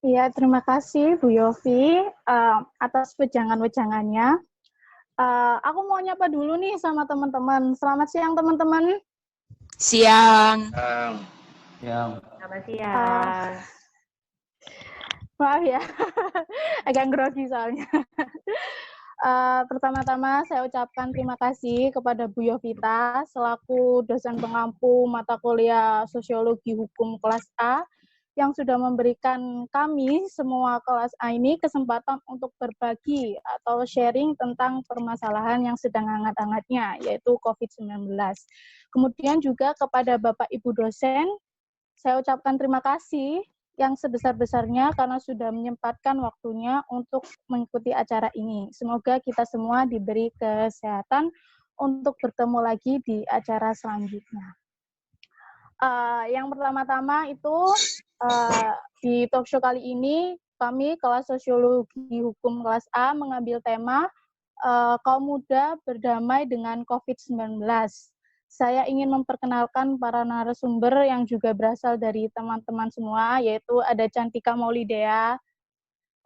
Iya, terima kasih Bu Yofi atas wejangan-wejangannya. Aku mau nyapa dulu nih sama teman-teman. Selamat siang teman-teman. Siang. Selamat siang. Maaf ya, agak grogi soalnya. Pertama-tama saya ucapkan terima kasih kepada Bu Yovita selaku dosen pengampu mata kuliah Sosiologi Hukum kelas A yang sudah memberikan kami semua kelas A ini kesempatan untuk berbagi atau sharing tentang permasalahan yang sedang hangat-hangatnya, yaitu COVID-19. Kemudian juga kepada Bapak Ibu dosen, saya ucapkan terima kasih yang sebesar-besarnya karena sudah menyempatkan waktunya untuk mengikuti acara ini. Semoga kita semua diberi kesehatan untuk bertemu lagi di acara selanjutnya. Yang pertama-tama itu di talkshow kali ini kami kelas Sosiologi Hukum kelas A mengambil tema kaum muda berdamai dengan COVID-19. Saya ingin memperkenalkan para narasumber yang juga berasal dari teman-teman semua, yaitu ada Cantika Maulidea,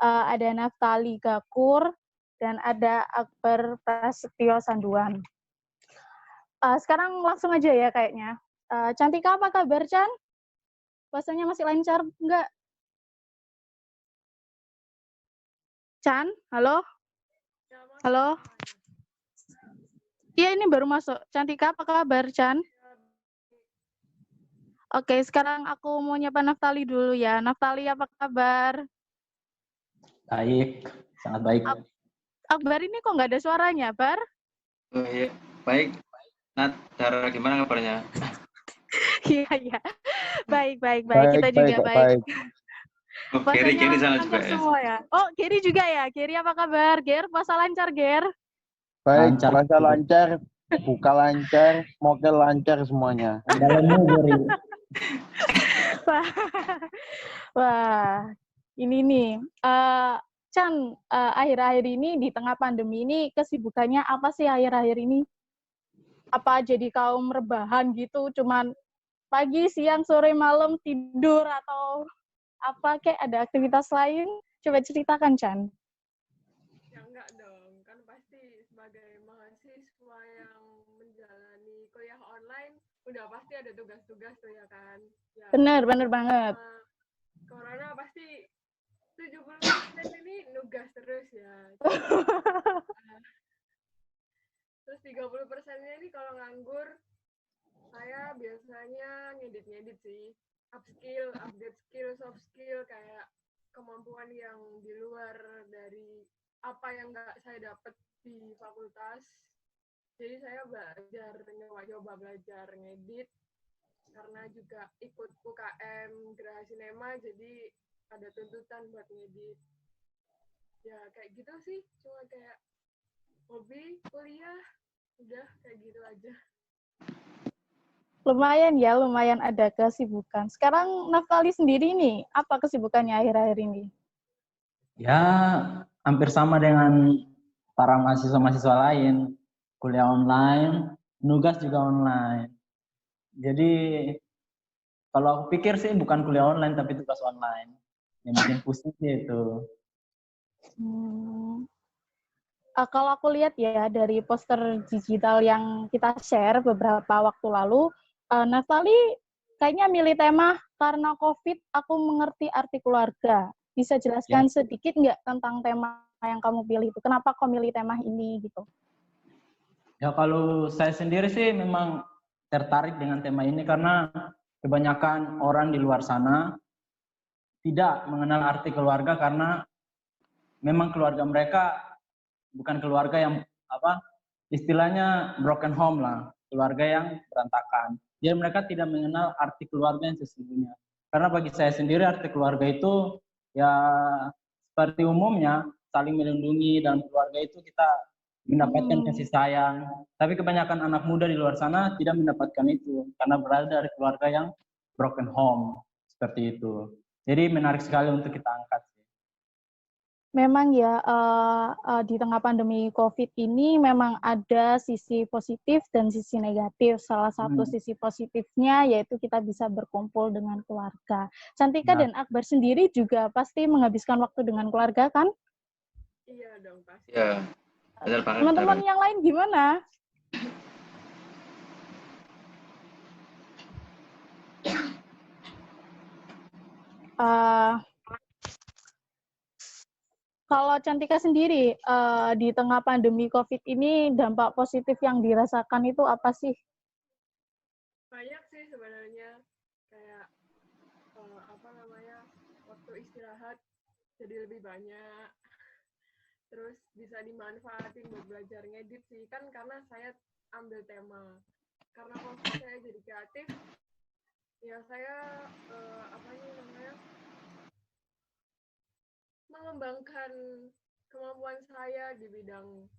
ada Naftali Gakur, dan ada Akbar Prasetyo Sanduan. Sekarang langsung aja ya kayaknya. Cantika, apa kabar, Chan? Puasanya masih lancar enggak? Chan, halo? Halo? Iya, ini baru masuk. Cantika, apa kabar, Chan? Oke, sekarang aku mau nyapa Naftali dulu ya. Naftali, apa kabar? Baik, sangat baik. Akbar ini kok nggak ada suaranya, Bar? Oh iya, baik. Nat, Dara, gimana kabarnya? Iya, iya. Baik. Kita juga baik. Oh, Geri sana juga ya? Semua ya. Oh, Geri juga ya. Geri, apa kabar? Ger, puasa lancar, Ger? Baik, puasa lancar, buka lancar, mokel lancar semuanya. Wah, ini nih. Chan, akhir-akhir ini di tengah pandemi ini kesibukannya apa sih akhir-akhir ini? Apa jadi kaum rebahan gitu, cuman pagi, siang, sore, malam tidur atau apa kayak ada aktivitas lain? Coba ceritakan, Chan. Ya enggak dong, kan pasti sebagai mahasiswa yang menjalani kuliah online udah pasti ada tugas-tugas tuh ya kan. Ya, bener banget. Corona pasti 70% ini nugas terus ya. Terus 30%-nya ini kalau nganggur, saya biasanya ngedit-ngedit sih. Upskill, update skill, soft skill, kayak kemampuan yang di luar dari apa yang nggak saya dapat di fakultas. Jadi saya belajar, nyoba belajar ngedit, karena juga ikut UKM Geraha Sinema, jadi ada tuntutan buat ngedit. Ya kayak gitu sih, cuma kayak hobi, kuliah, udah kayak gitu aja. Lumayan ada kesibukan. Sekarang Naftali sendiri nih, apa kesibukannya akhir-akhir ini? Ya, hampir sama dengan para mahasiswa-mahasiswa lain. Kuliah online, nugas juga online. Jadi, kalau aku pikir sih bukan kuliah online, tapi tugas online. Yang bikin pusing sih itu. Kalau aku lihat ya dari poster digital yang kita share beberapa waktu lalu, Naftali kayaknya milih tema karena COVID aku mengerti arti keluarga. Bisa jelaskan sedikit nggak tentang tema yang kamu pilih itu? Kenapa kau milih tema ini gitu? Ya kalau saya sendiri sih memang tertarik dengan tema ini karena kebanyakan orang di luar sana tidak mengenal arti keluarga karena memang keluarga mereka bukan keluarga yang istilahnya broken home lah, keluarga yang berantakan. Jadi mereka tidak mengenal arti keluarga yang sesungguhnya. Karena bagi saya sendiri arti keluarga itu ya seperti umumnya saling melindungi, dan keluarga itu kita mendapatkan kasih sayang. Tapi kebanyakan anak muda di luar sana tidak mendapatkan itu karena berada dari keluarga yang broken home seperti itu. Jadi menarik sekali untuk kita angkat. memang ya di tengah pandemi COVID ini memang ada sisi positif dan sisi negatif. Salah satu sisi positifnya yaitu kita bisa berkumpul dengan keluarga. Cantika dan Akbar sendiri juga pasti menghabiskan waktu dengan keluarga kan? Iya dong pasti. Ya, benar banget. Teman-teman Dara. yang lain gimana? Kalau Cantika sendiri, di tengah pandemi COVID ini, dampak positif yang dirasakan itu apa sih? Banyak sih sebenarnya, kayak waktu istirahat jadi lebih banyak, terus bisa dimanfaatin buat belajar ngedit sih, kan karena saya ambil tema, karena kalau saya jadi kreatif, ya saya mengembangkan kemampuan saya di bidang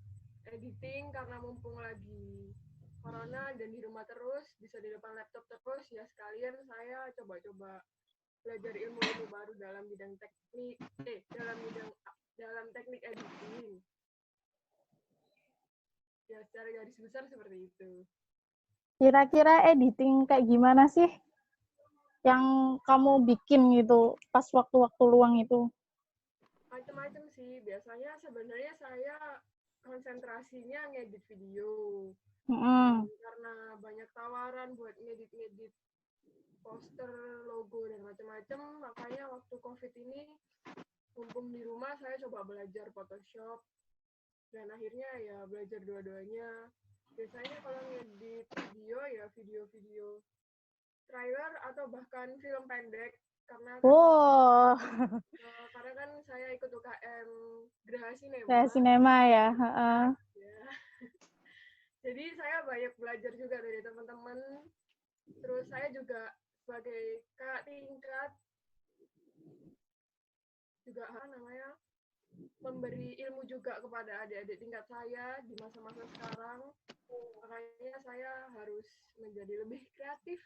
editing, karena mumpung lagi corona dan di rumah terus, bisa di depan laptop terus, ya sekalian saya coba-coba belajar ilmu-ilmu baru dalam bidang dalam teknik editing. Ya secara garis besar seperti itu. Kira-kira editing kayak gimana sih yang kamu bikin gitu pas waktu-waktu luang itu? Macam-macam sih. Biasanya sebenarnya saya konsentrasinya ngedit video. Karena banyak tawaran buat ngedit-ngedit poster, logo, dan macam-macam, makanya waktu COVID ini mumpung di rumah saya coba belajar Photoshop, dan akhirnya ya belajar dua-duanya. Biasanya kalau ngedit video ya video-video trailer atau bahkan film pendek, karena karena kan saya ikut UKM Graha Sinema. Graha Sinema ya. Ya. Jadi saya banyak belajar juga dari teman-teman. Terus saya juga sebagai kakak tingkat juga memberi ilmu juga kepada adik-adik tingkat saya di masa-masa sekarang. Makanya saya harus menjadi lebih kreatif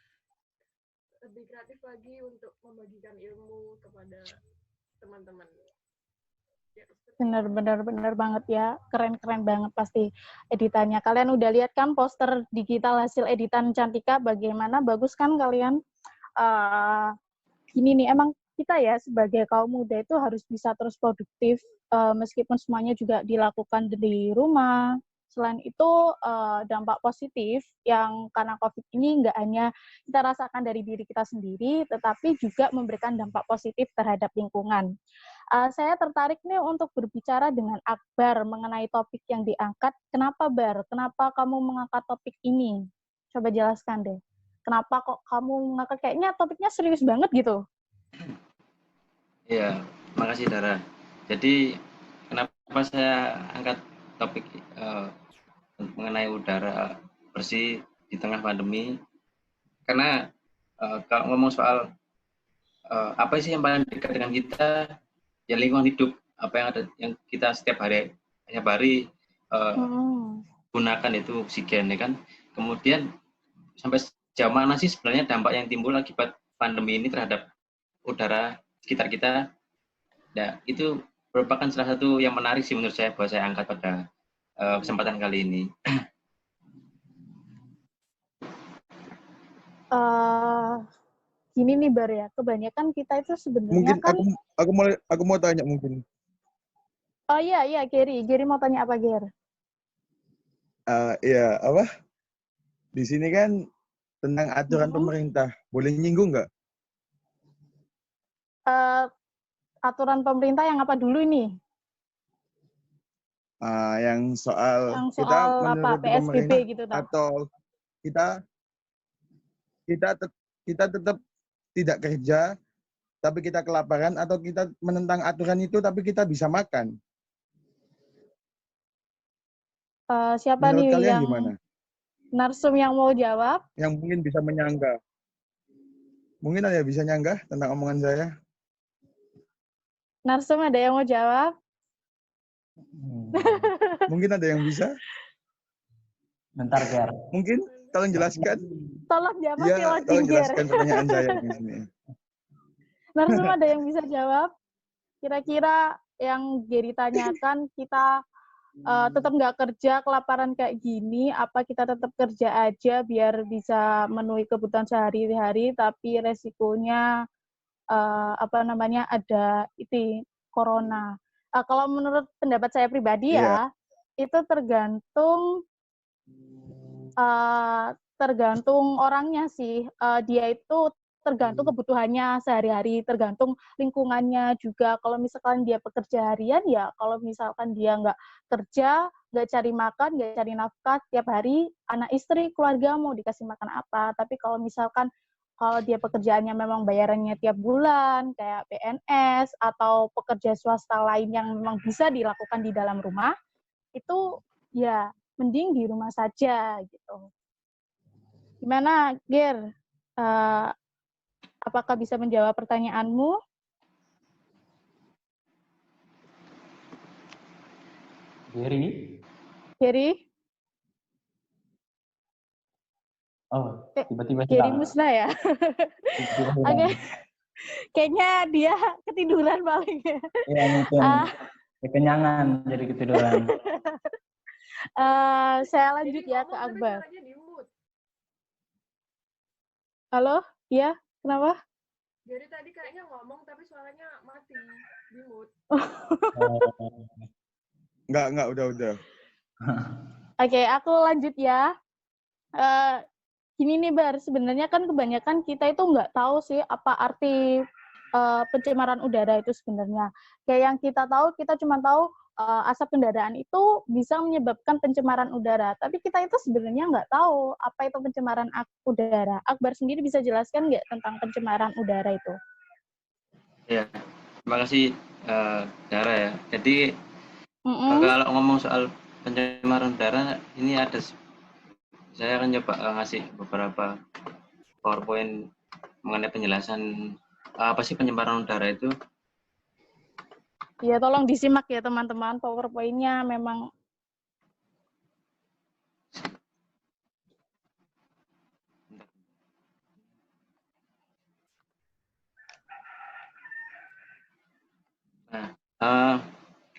lagi untuk membagikan ilmu kepada teman-teman. Ya, benar banget ya, keren banget pasti editannya. Kalian udah lihat kan poster digital hasil editan Cantika, bagaimana bagus kan kalian? Gini nih, emang kita ya sebagai kaum muda itu harus bisa terus produktif, meskipun semuanya juga dilakukan di rumah. Selain itu, dampak positif yang karena COVID ini nggak hanya kita rasakan dari diri kita sendiri, tetapi juga memberikan dampak positif terhadap lingkungan. Saya tertarik nih untuk berbicara dengan Akbar mengenai topik yang diangkat. Kenapa, Bar? Kenapa kamu mengangkat topik ini? Coba jelaskan deh. Kenapa kok kamu mengangkat? Kayaknya topiknya serius banget gitu. Iya, makasih Dara. Jadi, kenapa saya angkat topik mengenai udara bersih di tengah pandemi? Karena kalau ngomong soal apa sih yang paling dekat dengan kita, ya lingkungan hidup, apa yang ada yang kita setiap hari gunakan itu oksigen, ya kan. Kemudian sampai sejauh mana sih sebenarnya dampak yang timbul akibat pandemi ini terhadap udara sekitar kita? Ya, itu merupakan salah satu yang menarik sih menurut saya, bahwa saya angkat pada kesempatan kali ini. Gini nih Bar ya, kebanyakan kita itu sebenarnya mungkin kan. Aku mau tanya mungkin. Oh iya Gary mau tanya apa Ger? Iya apa? Di sini kan tentang aturan pemerintah, boleh nyinggung nggak? Aturan pemerintah yang apa dulu ini? Yang soal kita menurut PSBB gitu atau kita tetap tidak kerja tapi kita kelaparan, atau kita menentang aturan itu tapi kita bisa makan. Siapa menurut nih kalian yang gimana? Narsum yang mau jawab? Yang mungkin bisa menyangga. Mungkin ada yang bisa nyangga tentang omongan saya. Narsum ada yang mau jawab? Mungkin ada yang bisa? Bentar, Ger. Mungkin tolong jelaskan. Tolong jawab, ya, tolong jelaskan pertanyaan saya di sini. Narsum ada yang bisa jawab? Kira-kira yang Gary tanyakan, kita tetap nggak kerja kelaparan kayak gini, apa kita tetap kerja aja biar bisa memenuhi kebutuhan sehari-hari, tapi resikonya ada itu corona. Kalau menurut pendapat saya pribadi Iya. ya, itu tergantung orangnya sih. Dia itu tergantung kebutuhannya sehari-hari, tergantung lingkungannya juga. Kalau misalkan dia pekerja harian, ya kalau misalkan dia nggak kerja, nggak cari makan, nggak cari nafkah, tiap hari anak istri, keluarga mau dikasih makan apa. Tapi kalau misalkan kalau dia pekerjaannya memang bayarannya tiap bulan, kayak PNS atau pekerja swasta lain yang memang bisa dilakukan di dalam rumah, itu ya mending di rumah saja gitu. Gimana, Ger? Apakah bisa menjawab pertanyaanmu? Gary? Oh, tiba-tiba Gary hilang. musnah ya? Tiba-tiba hilang. Oke. Kayaknya dia ketiduran paling ya. Iya, mungkin kekenyangan jadi ketiduran. Saya lanjut Jadi ya ke ngomong, tapi Akbar. suaranya di-mute. Halo? Iya? Kenapa? Jadi tadi kayaknya ngomong tapi suaranya mati, di-mute. Enggak, udah. Oke, aku lanjut ya. Gini nih, Bar, sebenarnya kan kebanyakan kita itu nggak tahu sih apa arti pencemaran udara itu sebenarnya. Kayak yang kita tahu, kita cuma tahu asap kendaraan itu bisa menyebabkan pencemaran udara. Tapi kita itu sebenarnya nggak tahu apa itu pencemaran udara. Akbar sendiri bisa jelaskan nggak tentang pencemaran udara itu? Ya, terima kasih Dara ya. Jadi kalau ngomong soal pencemaran udara, ini saya akan coba ngasih beberapa PowerPoint mengenai penjelasan apa sih pencemaran udara itu. Ya, tolong disimak ya teman-teman, PowerPoint-nya memang. Nah,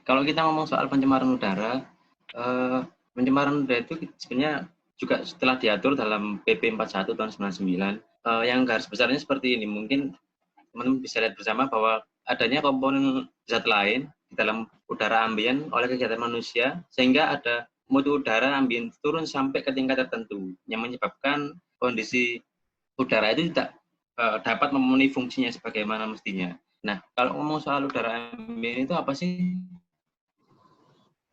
kalau kita ngomong soal pencemaran udara itu sebenarnya juga setelah diatur dalam PP 41 tahun 99. Yang garis besarnya seperti ini, mungkin teman-teman bisa lihat bersama bahwa adanya komponen zat lain di dalam udara ambien oleh kegiatan manusia, sehingga ada mutu udara ambien turun sampai ke tingkat tertentu, yang menyebabkan kondisi udara itu tidak dapat memenuhi fungsinya sebagaimana mestinya. Nah, kalau ngomong soal udara ambien itu apa sih?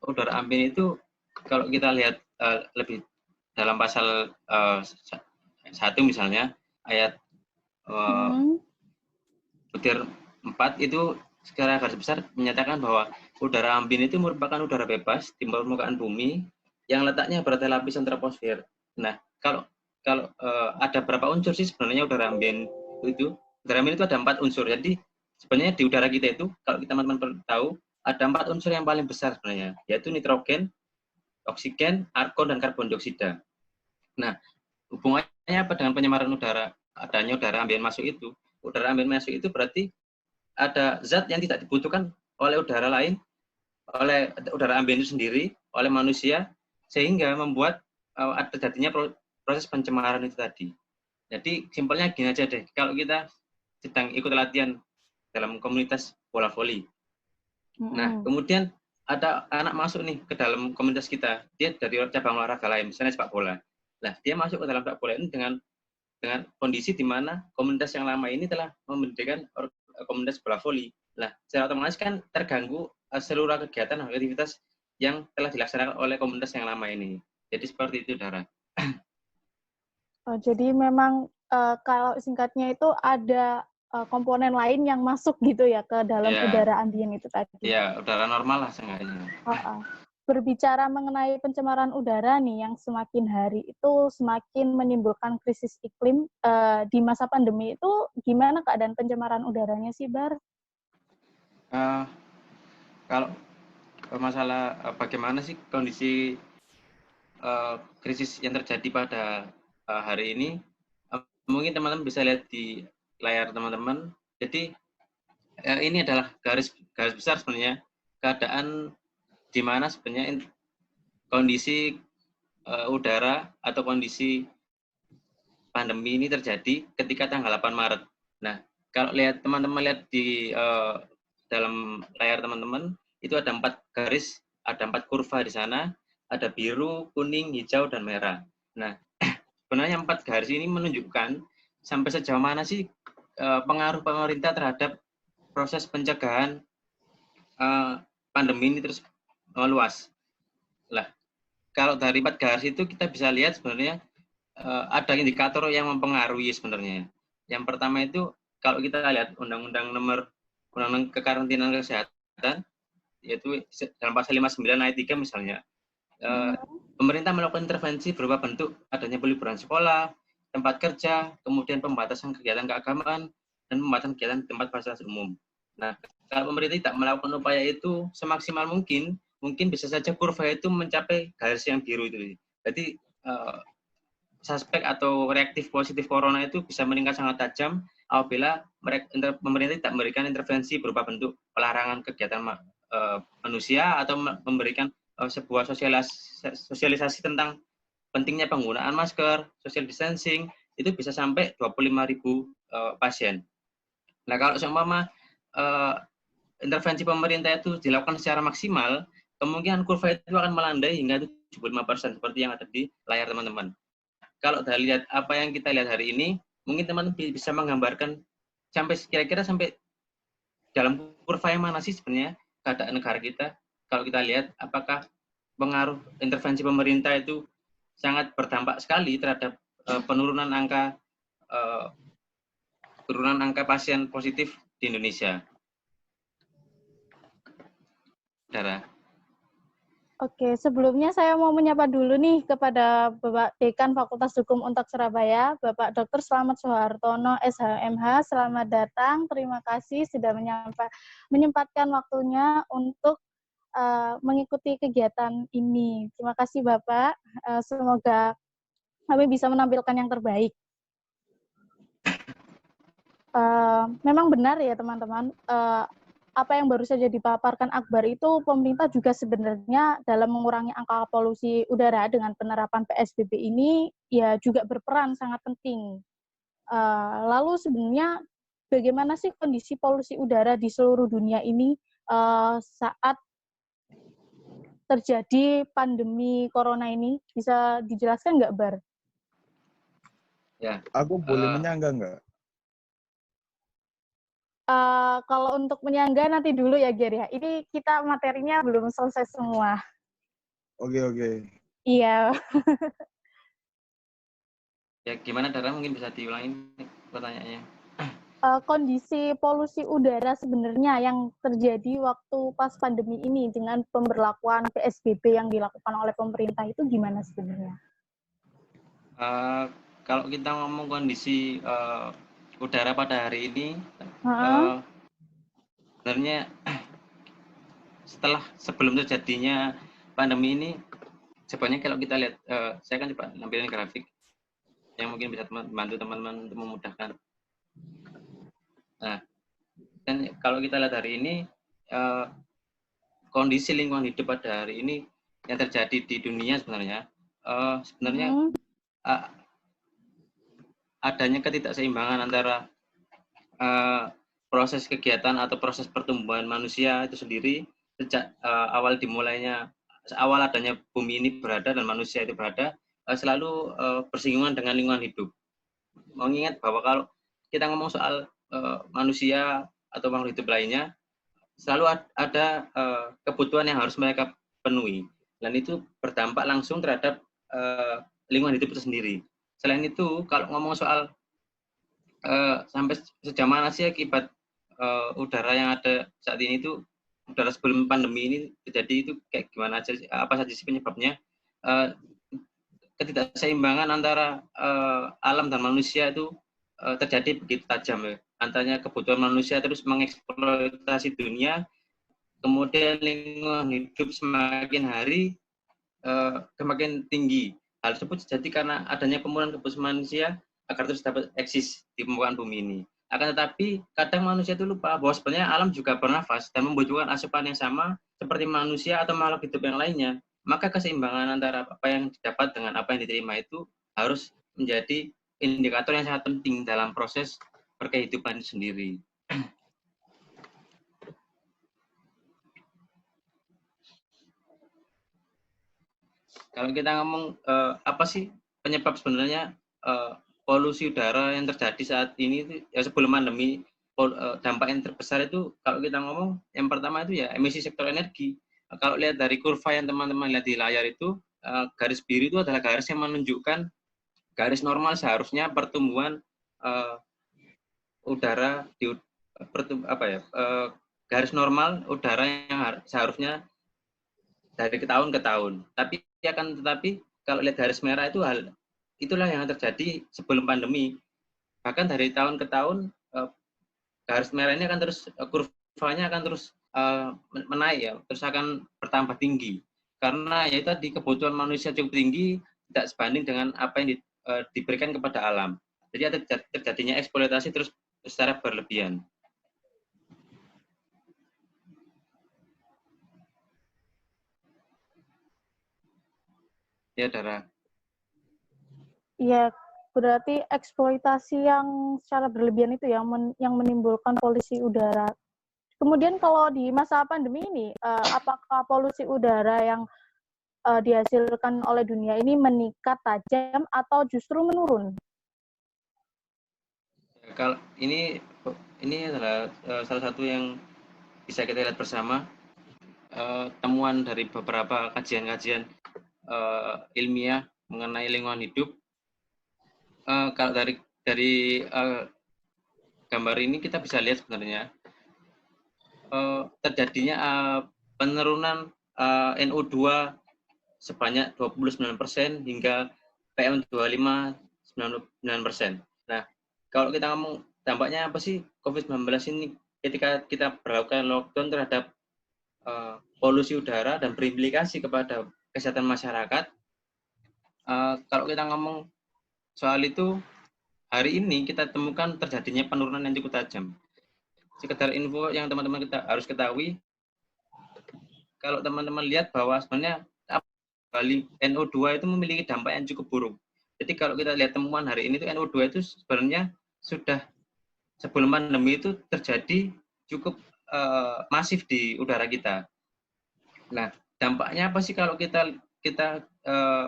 Udara ambien itu kalau kita lihat lebih dalam pasal 1 misalnya, ayat butir 4 itu secara garis besar menyatakan bahwa udara ambien itu merupakan udara bebas di permukaan bumi yang letaknya berada lapisan troposfer. Nah, kalau ada berapa unsur sih sebenarnya udara ambien itu? Udara ambien itu ada 4 unsur. Jadi sebenarnya di udara kita itu, kalau kita teman-teman tahu, ada 4 unsur yang paling besar sebenarnya, yaitu nitrogen, oksigen, argon, dan karbon dioksida. Nah, hubungannya apa dengan pencemaran udara? Adanya udara ambien masuk itu. Udara ambien masuk itu berarti ada zat yang tidak dibutuhkan oleh udara lain, oleh udara ambien itu sendiri, oleh manusia, sehingga membuat ada jadinya proses pencemaran itu tadi. Jadi simpelnya gini aja deh, kalau kita sedang ikut latihan dalam komunitas bola voli. Nah, kemudian ada anak masuk nih ke dalam komunitas kita, dia dari cabang olahraga lain, misalnya sepak bola. Nah, dia masuk ke dalam sepak bola ini dengan kondisi di mana komunitas yang lama ini telah mendirikan komunitas bola voli. Nah, secara otomatis kan terganggu seluruh kegiatan dan aktivitas yang telah dilaksanakan oleh komunitas yang lama ini. Jadi seperti itu, Dara. Jadi memang kalau singkatnya itu ada komponen lain yang masuk gitu ya ke dalam udara ambien itu tadi. Iya, udara normal lah seenggaknya. Berbicara mengenai pencemaran udara nih yang semakin hari itu semakin menimbulkan krisis iklim, di masa pandemi itu gimana keadaan pencemaran udaranya sih, Bar? Kalau masalah bagaimana sih kondisi krisis yang terjadi pada hari ini, mungkin teman-teman bisa lihat di layar teman-teman. Jadi ini adalah garis besar sebenarnya keadaan di mana sebenarnya kondisi udara atau kondisi pandemi ini terjadi ketika tanggal 8 Maret. Nah, kalau teman-teman lihat di dalam layar teman-teman, itu ada 4 garis, ada 4 kurva di sana, ada biru, kuning, hijau, dan merah. Nah, sebenarnya 4 garis ini menunjukkan sampai sejauh mana sih pengaruh pemerintah terhadap proses pencegahan pandemi ini terus meluas. Lah, kalau dari 4 garis itu kita bisa lihat sebenarnya ada indikator yang mempengaruhi sebenarnya. Yang pertama itu kalau kita lihat Undang-Undang Kekarantinaan Kesehatan, yaitu dalam pasal 59 ayat 3 misalnya, pemerintah melakukan intervensi berupa bentuk adanya peliburan sekolah, tempat kerja, kemudian pembatasan kegiatan keagamaan, dan pembatasan kegiatan di tempat fasilitas umum. Nah, kalau pemerintah tidak melakukan upaya itu semaksimal mungkin bisa saja kurva itu mencapai garis yang biru itu. Jadi, suspek atau reaktif positif corona itu bisa meningkat sangat tajam apabila pemerintah tidak memberikan intervensi berupa bentuk pelarangan kegiatan manusia atau memberikan sebuah sosialisasi tentang pentingnya penggunaan masker, social distancing, itu bisa sampai 25.000 pasien. Nah, kalau seumpama intervensi pemerintah itu dilakukan secara maksimal, kemungkinan kurva itu akan melandai hingga 75% seperti yang ada di layar teman-teman. Kalau lihat apa yang kita lihat hari ini, mungkin teman-teman bisa menggambarkan kira-kira sampai dalam kurva yang mana sih sebenarnya keadaan negara kita. Kalau kita lihat apakah pengaruh intervensi pemerintah itu sangat berdampak sekali terhadap penurunan angka pasien positif di Indonesia. Saudara. Oke, sebelumnya saya mau menyapa dulu nih kepada Bapak Dekan Fakultas Hukum Untak Surabaya, Bapak Dr. Slamet Soehartono, SHMH. Selamat datang, terima kasih sudah menyempatkan waktunya untuk mengikuti kegiatan ini. Terima kasih Bapak, semoga kami bisa menampilkan yang terbaik. Memang benar ya teman-teman, apa yang baru saja dipaparkan Akbar itu pemerintah juga sebenarnya dalam mengurangi angka polusi udara dengan penerapan PSBB ini ya juga berperan sangat penting. Lalu sebenarnya bagaimana sih kondisi polusi udara di seluruh dunia ini saat terjadi pandemi corona ini? Bisa dijelaskan nggak, Bar? Ya. Aku boleh menyangga nggak? Kalau untuk menyangga nanti dulu ya, Ger ya. Ini kita materinya belum selesai semua. Oke. Iya. Ya, gimana Dara? Mungkin bisa diulangi pertanyaannya. Kondisi polusi udara sebenarnya yang terjadi waktu pas pandemi ini dengan pemberlakuan PSBB yang dilakukan oleh pemerintah itu gimana sebenarnya? Kalau kita ngomong kondisi udara pada hari ini, sebenarnya sebelum terjadinya pandemi ini, sebenarnya kalau kita lihat, saya kan coba nampilin grafik yang mungkin bisa membantu teman-teman untuk memudahkan. Nah, dan kalau kita lihat hari ini, kondisi lingkungan hidup pada hari ini yang terjadi di dunia sebenarnya adanya ketidakseimbangan antara proses kegiatan atau proses pertumbuhan manusia itu sendiri sejak awal adanya bumi ini berada dan manusia itu berada selalu bersinggungan dengan lingkungan hidup. Mengingat bahwa kalau kita ngomong soal manusia atau makhluk hidup lainnya, selalu ada kebutuhan yang harus mereka penuhi, dan itu berdampak langsung terhadap lingkungan hidup itu sendiri. Selain itu, kalau ngomong soal sampai sejauh mana sih akibat udara yang ada saat ini itu, udara sebelum pandemi ini terjadi itu kayak gimana aja, apa saja sih penyebabnya? Ketidakseimbangan antara alam dan manusia itu terjadi begitu tajam ya. Antara kebutuhan manusia terus mengeksploitasi dunia, kemudian lingkungan hidup semakin hari semakin tinggi. Hal tersebut terjadi karena adanya pemulihan kebutuhan manusia agar terus dapat eksis di permukaan bumi ini. Akan tetapi kadang manusia itu lupa bahwa sebenarnya alam juga bernafas dan membutuhkan asupan yang sama seperti manusia atau makhluk hidup yang lainnya. Maka keseimbangan antara apa yang didapat dengan apa yang diterima itu harus menjadi indikator yang sangat penting dalam proses berkehidupan sendiri. Kalau kita ngomong apa sih penyebab sebenarnya polusi udara yang terjadi saat ini, ya sebelum pandemi, dampak yang terbesar itu kalau kita ngomong yang pertama itu ya emisi sektor energi. Kalau lihat dari kurva yang teman-teman lihat di layar itu, garis biru itu adalah garis yang menunjukkan garis normal seharusnya pertumbuhan udara di garis normal udara yang seharusnya dari tahun ke tahun. Tetapi kalau lihat garis merah itu itulah yang terjadi sebelum pandemi. Bahkan dari tahun ke tahun garis merah ini akan terus kurvanya akan terus menaik ya, terus akan bertambah tinggi. Karena ya tadi kebutuhan manusia cukup tinggi tidak sebanding dengan apa yang diberikan kepada alam. Jadi ada terjadinya eksploitasi terus secara berlebihan. Ya, Dara. Iya, berarti eksploitasi yang secara berlebihan itu yang menimbulkan polusi udara. Kemudian kalau di masa pandemi ini, apakah polusi udara yang dihasilkan oleh dunia ini meningkat tajam atau justru menurun? Kalau ini adalah salah satu yang bisa kita lihat bersama, temuan dari beberapa kajian-kajian ilmiah mengenai lingkungan hidup. Kalau dari gambar ini kita bisa lihat sebenarnya terjadinya penurunan NO2 sebanyak 29% hingga PM2,5 9%. Nah, kalau kita ngomong dampaknya apa sih COVID-19 ini ketika kita berlakukan lockdown terhadap polusi udara dan berimplikasi kepada kesehatan masyarakat. Kalau kita ngomong soal itu, hari ini kita temukan terjadinya penurunan yang cukup tajam. Sekedar info yang teman-teman kita harus ketahui, kalau teman-teman lihat bahwa sebenarnya NO2 itu memiliki dampak yang cukup buruk. Jadi kalau kita lihat temuan hari ini itu NO2 itu sebenarnya sudah sebelum pandemi itu terjadi cukup masif di udara kita. Nah, dampaknya apa sih kalau kita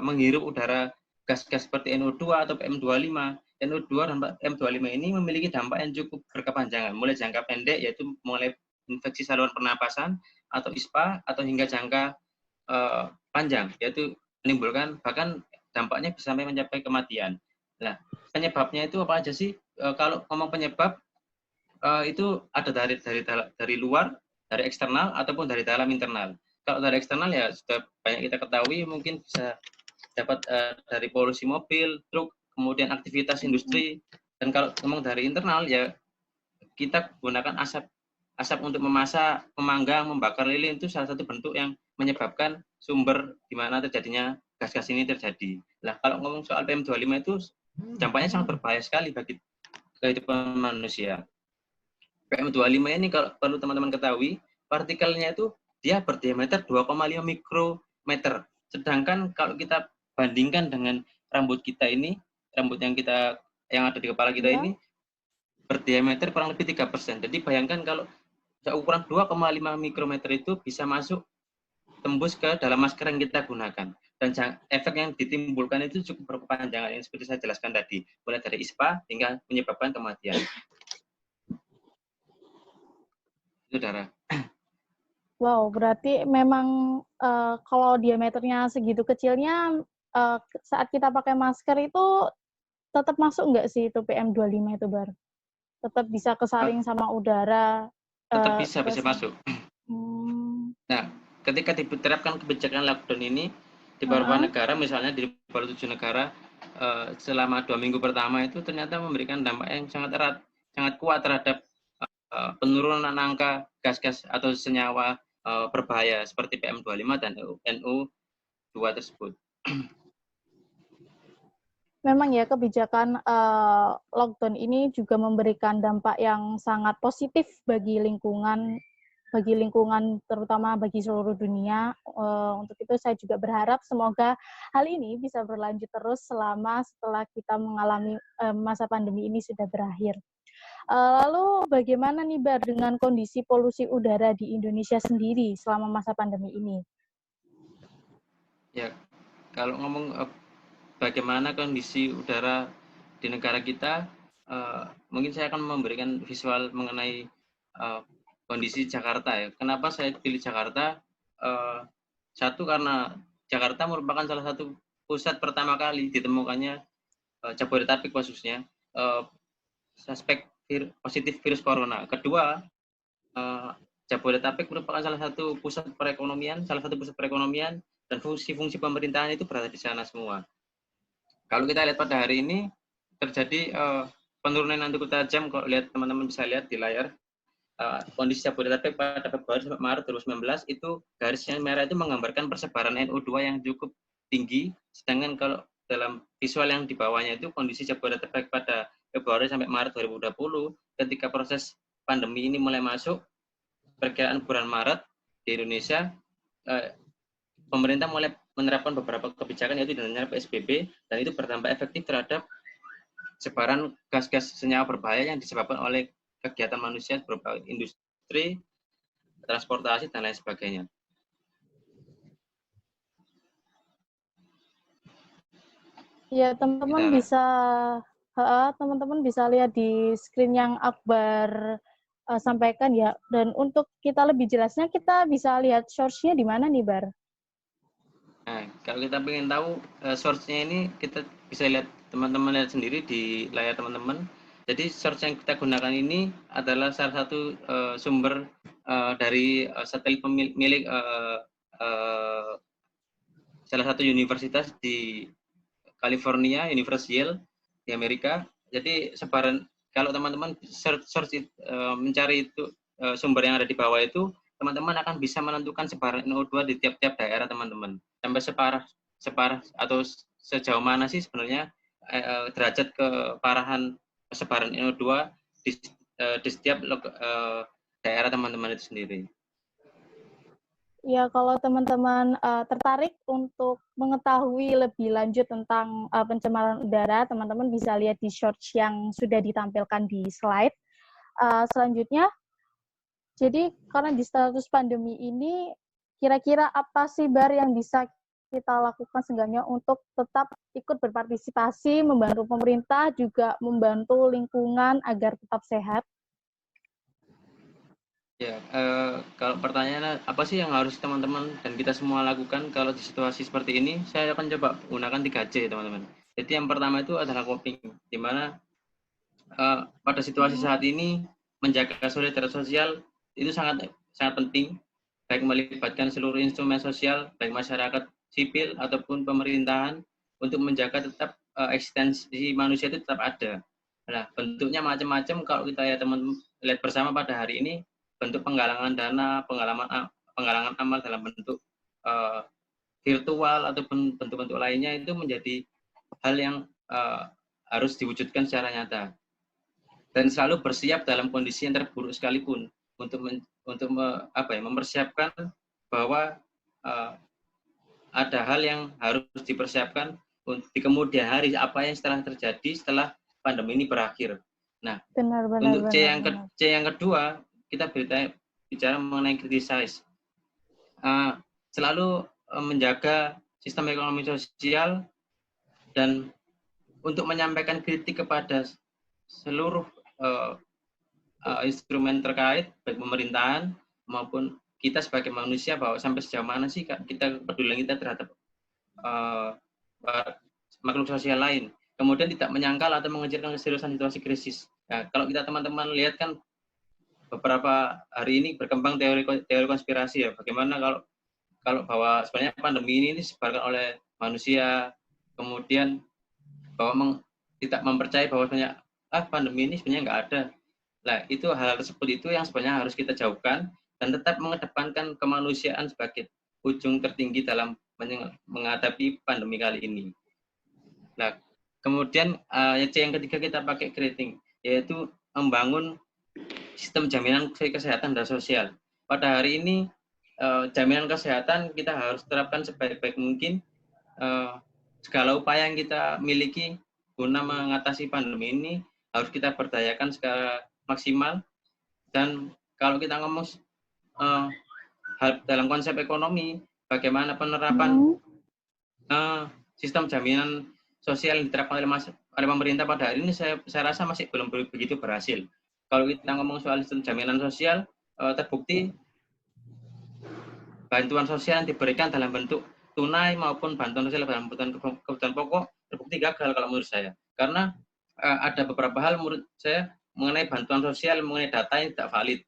menghirup udara gas-gas seperti NO2 atau PM2,5? NO2 dan PM2,5 ini memiliki dampak yang cukup berkepanjangan, mulai jangka pendek yaitu mulai infeksi saluran pernapasan atau ISPA atau hingga jangka panjang yaitu menimbulkan bahkan dampaknya bisa sampai mencapai kematian. Nah, penyebabnya itu apa aja sih? Kalau ngomong penyebab itu ada dari luar, dari eksternal ataupun dari dalam internal. Kalau dari eksternal ya sudah banyak kita ketahui, mungkin bisa dapat dari polusi mobil, truk, kemudian aktivitas industri. Dan kalau ngomong dari internal ya kita gunakan asap untuk memasak, memanggang, membakar lilin itu salah satu bentuk yang menyebabkan sumber di mana terjadinya gas-gas ini terjadi. Nah, kalau ngomong soal PM2,5 itu dampaknya sangat berbahaya sekali bagi kehidupan manusia. PM2,5 ini kalau perlu teman-teman ketahui, partikelnya itu dia berdiameter 2,5 mikrometer. Sedangkan kalau kita bandingkan dengan rambut kita ini, rambut yang ada di kepala kita ini berdiameter kurang lebih 3%. Jadi bayangkan kalau ukuran 2,5 mikrometer itu bisa masuk tembus ke dalam masker yang kita gunakan. Dan efek yang ditimbulkan itu cukup berkepanjangan yang seperti saya jelaskan tadi, mulai dari ISPA hingga menyebabkan kematian. Itu Dara. Wow, berarti memang kalau diameternya segitu kecilnya, saat kita pakai masker itu tetap masuk nggak sih itu PM2,5 itu, Bar? Tetap bisa kesaring sama udara? Tetap bisa masuk. Nah, ketika diterapkan kebijakan lockdown ini di beberapa negara, misalnya di beberapa 7 negara, selama 2 minggu pertama itu ternyata memberikan dampak yang sangat kuat terhadap penurunan angka gas-gas atau senyawa berbahaya seperti PM2,5 dan NO2 tersebut. memang ya kebijakan lockdown ini juga memberikan dampak yang sangat positif bagi lingkungan terutama bagi seluruh dunia. Untuk itu saya juga berharap semoga hal ini bisa berlanjut terus setelah kita mengalami masa pandemi ini sudah berakhir. Lalu bagaimana nih Bar dengan kondisi polusi udara di Indonesia sendiri selama masa pandemi ini? Ya, kalau ngomong bagaimana kondisi udara di negara kita, mungkin saya akan memberikan visual mengenai kondisi Jakarta ya. Kenapa saya pilih Jakarta? Satu, karena Jakarta merupakan salah satu pusat pertama kali ditemukannya Jabodetabek khususnya suspek positif virus corona. Kedua, Jabodetabek merupakan salah satu pusat perekonomian dan fungsi-fungsi pemerintahan itu berada di sana semua. Kalau kita lihat pada hari ini terjadi penurunan yang cukup tajam. Kalau lihat teman-teman bisa lihat di layar kondisi Jabodetabek pada Februari sampai Maret 2019 itu garisnya merah itu menggambarkan persebaran NO2 yang cukup tinggi, sedangkan kalau dalam visual yang di bawahnya itu kondisi Jabodetabek pada Februari sampai Maret 2020 ketika proses pandemi ini mulai masuk, perkiraan bulan Maret di Indonesia pemerintah mulai menerapkan beberapa kebijakan yaitu dengan PSBB, dan itu berdampak efektif terhadap sebaran gas-gas senyawa berbahaya yang disebabkan oleh kegiatan manusia berupa industri, transportasi, dan lain sebagainya. Ya, teman-teman bisa lihat di screen yang Akbar sampaikan ya. Dan untuk kita lebih jelasnya, kita bisa lihat source-nya di mana nih, Bar? Nah, kalau kita ingin tahu source-nya ini, kita bisa lihat, teman-teman lihat sendiri di layar teman-teman. Jadi source yang kita gunakan ini adalah salah satu sumber dari satelit milik salah satu universitas di California, Universitas Yale di Amerika. Jadi sebaran, kalau teman-teman search mencari itu sumber yang ada di bawah itu, teman-teman akan bisa menentukan sebaran NO2 di tiap-tiap daerah teman-teman. Sampai separah atau sejauh mana sih sebenarnya derajat keparahan sebaran NO2 di setiap daerah teman-teman itu sendiri. Ya, kalau teman-teman tertarik untuk mengetahui lebih lanjut tentang pencemaran udara, teman-teman bisa lihat di shorts yang sudah ditampilkan di slide. Selanjutnya, jadi karena di status pandemi ini, kira-kira apa sih Bar yang bisa kita lakukan seenggaknya untuk tetap ikut berpartisipasi, membantu pemerintah, juga membantu lingkungan agar tetap sehat? Ya, kalau pertanyaannya apa sih yang harus teman-teman dan kita semua lakukan kalau di situasi seperti ini, saya akan coba gunakan 3C, teman-teman. Jadi yang pertama itu adalah coping, di mana pada situasi saat ini menjaga solidaritas sosial itu sangat penting, baik melibatkan seluruh instrumen sosial, baik masyarakat sipil ataupun pemerintahan, untuk menjaga tetap eksistensi manusia itu tetap ada. Nah, bentuknya macam-macam. Kalau kita ya teman-teman lihat bersama pada hari ini, bentuk penggalangan dana, penggalangan amal dalam bentuk virtual ataupun bentuk-bentuk lainnya itu menjadi hal yang harus diwujudkan secara nyata. Dan selalu bersiap dalam kondisi yang terburuk sekalipun untuk mempersiapkan bahwa ada hal yang harus dipersiapkan di kemudian hari, apa yang terjadi setelah pandemi ini berakhir. Nah, untuk C yang kedua, kita bicara mengenai criticize. Selalu menjaga sistem ekonomi sosial dan untuk menyampaikan kritik kepada seluruh instrumen terkait, baik pemerintahan maupun kita sebagai manusia, bahwa sampai sejauh mana sih kita peduli kita terhadap makhluk sosial lain. Kemudian tidak menyangkal atau mengecilkan keseriusan situasi krisis. Nah, kalau kita teman-teman lihat kan beberapa hari ini berkembang teori konspirasi ya, bagaimana kalau bahwa sebenarnya pandemi ini disebarkan oleh manusia, kemudian bahwa tidak mempercayai bahwa sebenarnya pandemi ini sebenarnya nggak ada. Nah, itu hal tersebut itu yang sebenarnya harus kita jauhkan dan tetap mengedepankan kemanusiaan sebagai ujung tertinggi dalam menghadapi pandemi kali ini. Nah, Kemudian yang ketiga kita pakai creating, yaitu membangun sistem jaminan kesehatan dan sosial. Pada hari ini jaminan kesehatan kita harus terapkan sebaik-baik mungkin. Segala upaya yang kita miliki guna mengatasi pandemi ini harus kita berdayakan secara maksimal. Dan kalau kita ngomong dalam konsep ekonomi, bagaimana penerapan sistem jaminan sosial yang diterapkan oleh pemerintah pada hari ini, saya rasa masih belum begitu berhasil. Kalau kita ngomong soal sistem jaminan sosial, terbukti bantuan sosial yang diberikan dalam bentuk tunai maupun bantuan sosial dalam kebutuhan pokok terbukti gagal kalau menurut saya. Karena ada beberapa hal menurut saya mengenai bantuan sosial, mengenai data yang tidak valid.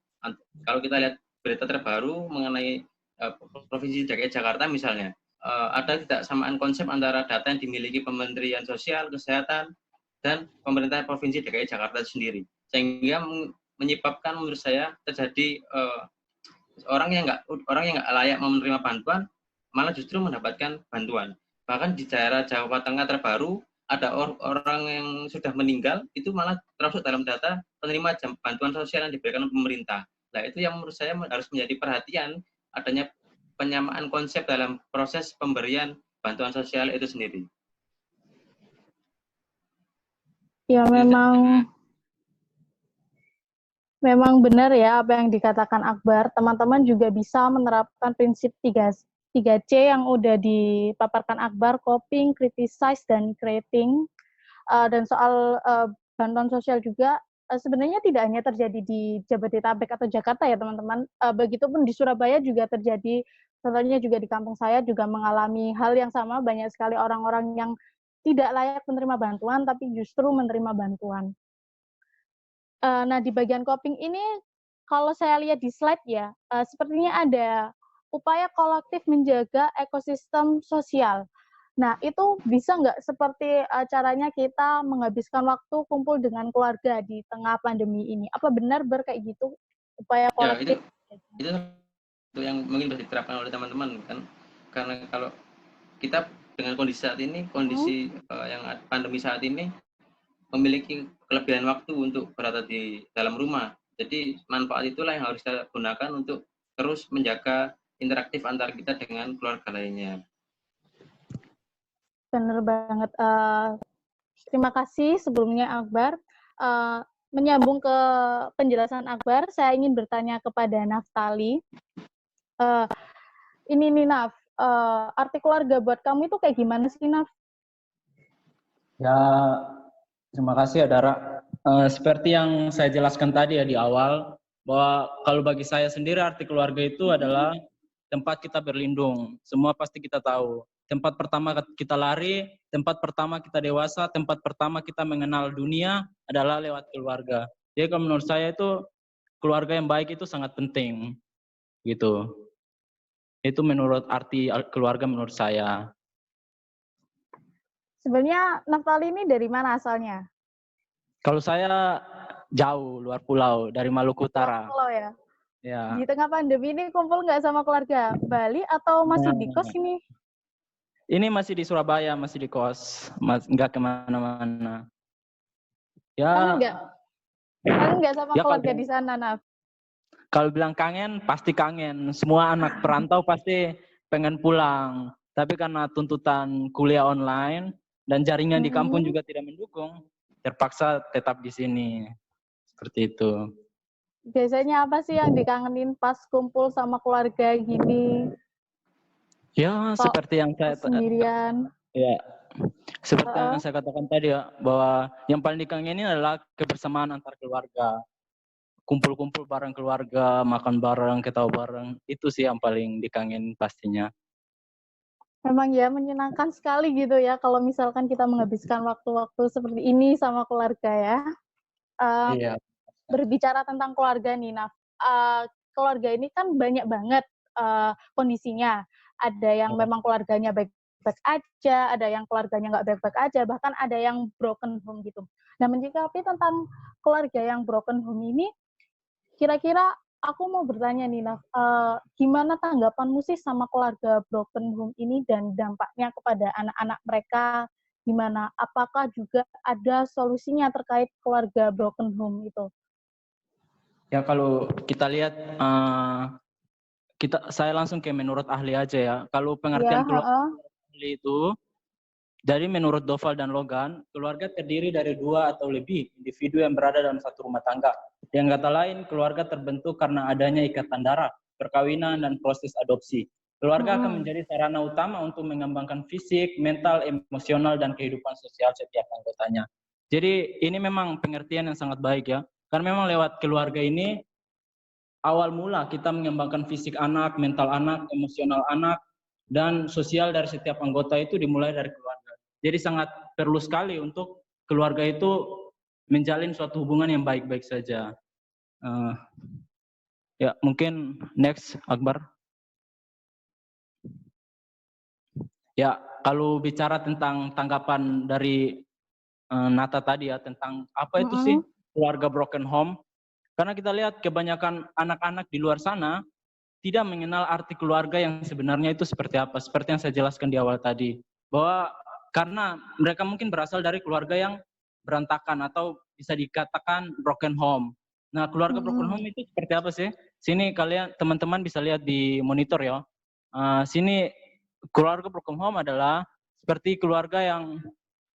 Kalau kita lihat berita terbaru mengenai Provinsi DKI Jakarta misalnya, ada tidak samaan konsep antara data yang dimiliki Kementerian Sosial, Kesehatan, dan pemerintah Provinsi DKI Jakarta sendiri. Sehingga menyebabkan menurut saya terjadi orang yang nggak layak menerima bantuan malah justru mendapatkan bantuan. Bahkan di daerah Jawa Tengah terbaru ada orang yang sudah meninggal itu malah termasuk dalam data penerima bantuan sosial yang diberikan pemerintah. Nah, itu yang menurut saya harus menjadi perhatian, adanya penyamaan konsep dalam proses pemberian bantuan sosial itu sendiri. Ya, memang benar ya apa yang dikatakan Akbar. Teman-teman juga bisa menerapkan prinsip 3C yang udah dipaparkan Akbar, coping, criticize, dan creating. Dan soal bantuan sosial juga sebenarnya tidak hanya terjadi di Jabodetabek atau Jakarta ya teman-teman. Begitupun di Surabaya juga terjadi, contohnya juga di kampung saya juga mengalami hal yang sama. Banyak sekali orang-orang yang tidak layak menerima bantuan tapi justru menerima bantuan. Nah, di bagian coping ini kalau saya lihat di slide ya, sepertinya ada upaya kolektif menjaga ekosistem sosial. Nah, itu bisa nggak seperti caranya kita menghabiskan waktu kumpul dengan keluarga di tengah pandemi ini? Apa benar kayak gitu upaya kolektif? Ya, itu yang mungkin bisa diterapkan oleh teman-teman kan, karena kalau kita dengan kondisi saat ini, kondisi yang pandemi saat ini memiliki kelebihan waktu untuk berada di dalam rumah. Jadi manfaat itulah yang harus kita gunakan untuk terus menjaga interaktif antara kita dengan keluarga lainnya. Benar banget. Terima kasih sebelumnya Akbar. Menyambung ke penjelasan Akbar, saya ingin bertanya kepada Naftali. Ini nih Naf, arti keluarga buat kamu itu kayak gimana sih Naf? Ya, terima kasih ya Dara. Seperti yang saya jelaskan tadi ya di awal, bahwa kalau bagi saya sendiri arti keluarga itu adalah tempat kita berlindung. Semua pasti kita tahu. Tempat pertama kita lari, tempat pertama kita dewasa, tempat pertama kita mengenal dunia adalah lewat keluarga. Jadi kalau menurut saya itu keluarga yang baik itu sangat penting. Gitu. Itu menurut arti keluarga menurut saya. Sebenarnya Naftali ini dari mana asalnya? Kalau saya jauh, luar pulau, dari Maluku Utara. Luar pulau ya? Ya. Di tengah pandemi ini kumpul nggak sama keluarga Bali atau masih di kos ini? Ini masih di Surabaya, masih di kos, nggak kemana-mana. Ya. Kangen nggak sama keluarga di sana, Naf? Kalau bilang kangen, pasti kangen. Semua anak perantau pasti pengen pulang. Tapi karena tuntutan kuliah online dan jaringan di kampung juga tidak mendukung, terpaksa tetap di sini. Seperti itu. Biasanya apa sih yang dikangenin pas kumpul sama keluarga gini? Ya, seperti yang saya sendirian. Ya, seperti yang saya katakan tadi ya, bahwa yang paling dikangenin adalah kebersamaan antar keluarga. Kumpul-kumpul bareng keluarga, makan bareng, ketawa bareng, itu sih yang paling dikangenin pastinya. Memang ya menyenangkan sekali gitu ya kalau misalkan kita menghabiskan waktu-waktu seperti ini sama keluarga ya. Iya. Berbicara tentang keluarga nih, Naf. Keluarga ini kan banyak banget kondisinya. Ada yang memang keluarganya baik-baik aja, ada yang keluarganya nggak baik-baik aja, bahkan ada yang broken home gitu. Nah, menyikapi tentang keluarga yang broken home ini, kira-kira aku mau bertanya nih, Naf, gimana tanggapanmu sih sama keluarga broken home ini dan dampaknya kepada anak-anak mereka gimana? Apakah juga ada solusinya terkait keluarga broken home itu? Ya kalau kita lihat saya langsung ke menurut ahli aja ya. Kalau pengertian Ya, keluarga ahli itu dari menurut Doval dan Logan, keluarga terdiri dari 2 atau lebih individu yang berada dalam satu rumah tangga. Yang kata lain, keluarga terbentuk karena adanya ikatan darah, perkawinan, dan proses adopsi. Keluarga akan menjadi sarana utama untuk mengembangkan fisik, mental, emosional, dan kehidupan sosial setiap anggotanya. Jadi ini memang pengertian yang sangat baik ya. Karena memang lewat keluarga ini, awal mula kita mengembangkan fisik anak, mental anak, emosional anak, dan sosial dari setiap anggota itu dimulai dari keluarga. Jadi sangat perlu sekali untuk keluarga itu menjalin suatu hubungan yang baik-baik saja. Ya mungkin next Akbar. Ya kalau bicara tentang tanggapan dari Nata tadi ya tentang apa itu sih keluarga broken home. Karena kita lihat kebanyakan anak-anak di luar sana tidak mengenal arti keluarga yang sebenarnya itu seperti apa. Seperti yang saya jelaskan di awal tadi. Bahwa karena mereka mungkin berasal dari keluarga yang berantakan atau bisa dikatakan broken home. Nah, keluarga broken home itu seperti apa sih? Sini kalian teman-teman bisa lihat di monitor ya. Sini keluarga broken home adalah seperti keluarga yang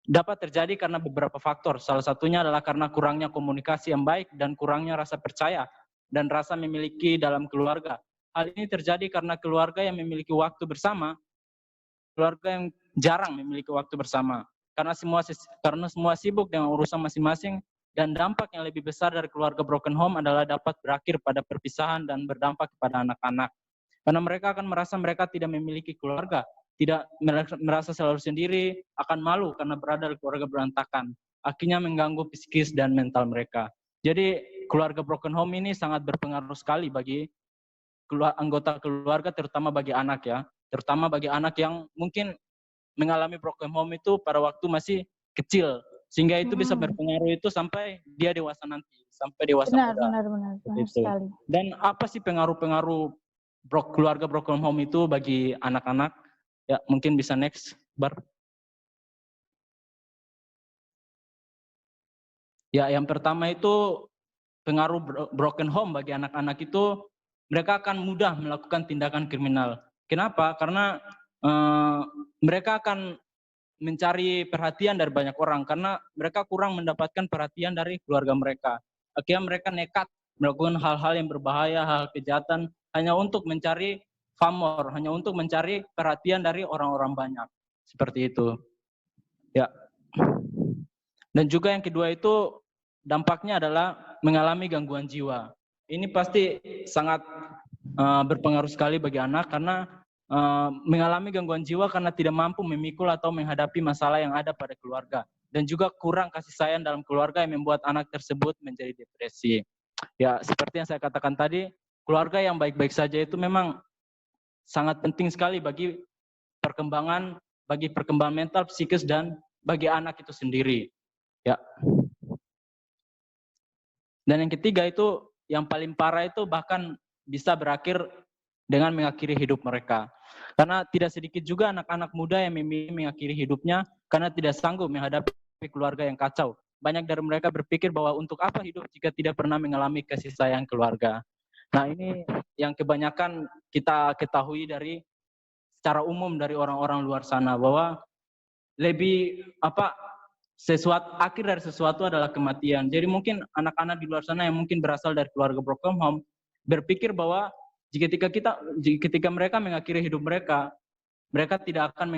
dapat terjadi karena beberapa faktor. Salah satunya adalah karena kurangnya komunikasi yang baik dan kurangnya rasa percaya dan rasa memiliki dalam keluarga. Hal ini terjadi karena keluarga yang memiliki waktu bersama, keluarga yang jarang memiliki waktu bersama. Karena semua sibuk dengan urusan masing-masing dan dampak yang lebih besar dari keluarga broken home adalah dapat berakhir pada perpisahan dan berdampak kepada anak-anak. Karena mereka akan merasa mereka tidak memiliki keluarga, tidak merasa selalu sendiri, akan malu karena berada di keluarga berantakan. Akhirnya mengganggu psikis dan mental mereka. Jadi keluarga broken home ini sangat berpengaruh sekali bagi anggota keluarga, terutama bagi anak ya. Terutama bagi anak yang mungkin mengalami broken home itu pada waktu masih kecil. Sehingga itu bisa berpengaruh itu sampai dia dewasa nanti, sampai dewasa muda. Benar Itu. sekali. Dan apa sih pengaruh-pengaruh keluarga broken home itu bagi anak-anak? Ya, mungkin bisa next, Bar. Ya, yang pertama itu pengaruh broken home bagi anak-anak itu mereka akan mudah melakukan tindakan kriminal. Kenapa? Karena mereka akan mencari perhatian dari banyak orang karena mereka kurang mendapatkan perhatian dari keluarga mereka. Akhirnya mereka nekat melakukan hal-hal yang berbahaya, hal kejahatan hanya untuk mencari famor, hanya untuk mencari perhatian dari orang-orang banyak. Seperti itu. Ya. Dan juga yang kedua itu dampaknya adalah mengalami gangguan jiwa. Ini pasti sangat berpengaruh sekali bagi anak karena mengalami gangguan jiwa karena tidak mampu memikul atau menghadapi masalah yang ada pada keluarga. Dan juga kurang kasih sayang dalam keluarga yang membuat anak tersebut menjadi depresi. Ya, seperti yang saya katakan tadi, keluarga yang baik-baik saja itu memang sangat penting sekali bagi perkembangan mental, psikis, dan bagi anak itu sendiri. Ya. Dan yang ketiga itu, yang paling parah itu bahkan bisa berakhir dengan mengakhiri hidup mereka. Karena tidak sedikit juga anak-anak muda yang memilih mengakhiri hidupnya karena tidak sanggup menghadapi keluarga yang kacau. Banyak dari mereka berpikir bahwa untuk apa hidup jika tidak pernah mengalami kasih sayang keluarga. Nah, ini yang kebanyakan kita ketahui dari secara umum dari orang-orang luar sana bahwa lebih akhir dari sesuatu adalah kematian. Jadi mungkin anak-anak di luar sana yang mungkin berasal dari keluarga broken home berpikir bahwa ketika mereka mengakhiri hidup mereka tidak akan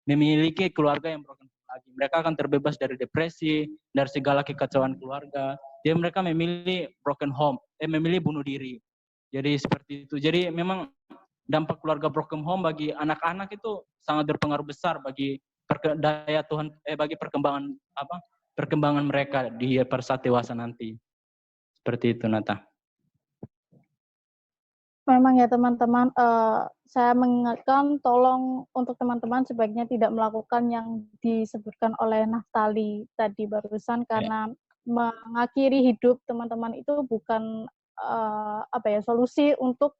memiliki keluarga yang broken home lagi. Mereka akan terbebas dari depresi, dari segala kekacauan keluarga. Jadi mereka memilih broken home, memilih bunuh diri. Jadi seperti itu. Jadi memang dampak keluarga broken home bagi anak-anak itu sangat berpengaruh besar bagi bagi perkembangan mereka di pada saat dewasa nanti. Seperti itu, Nata. Memang ya teman-teman, saya mengingatkan tolong untuk teman-teman sebaiknya tidak melakukan yang disebutkan oleh Naftali tadi barusan karena mengakhiri hidup teman-teman itu bukan solusi untuk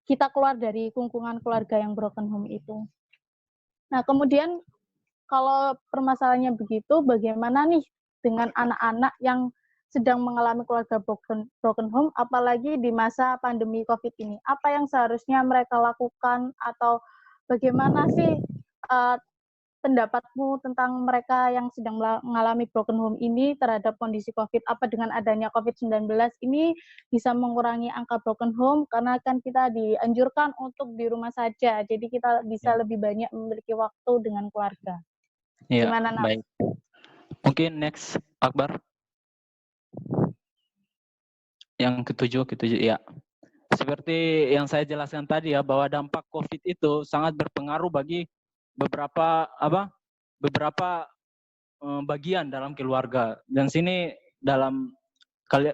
kita keluar dari kungkungan keluarga yang broken home itu. Nah, kemudian kalau permasalahannya begitu, bagaimana nih dengan anak-anak yang sedang mengalami keluarga broken home, apalagi di masa pandemi COVID ini? Apa yang seharusnya mereka lakukan, atau bagaimana sih pendapatmu tentang mereka yang sedang mengalami broken home ini terhadap kondisi COVID? Apa dengan adanya COVID-19 ini bisa mengurangi angka broken home? Karena kan kita dianjurkan untuk di rumah saja, jadi kita bisa lebih banyak memiliki waktu dengan keluarga. Iya, Gimana, Naf? baik. Mungkin next, Akbar. Yang ketujuh ya. Seperti yang saya jelaskan tadi ya, bahwa dampak COVID itu sangat berpengaruh bagi beberapa bagian dalam keluarga. Dan sini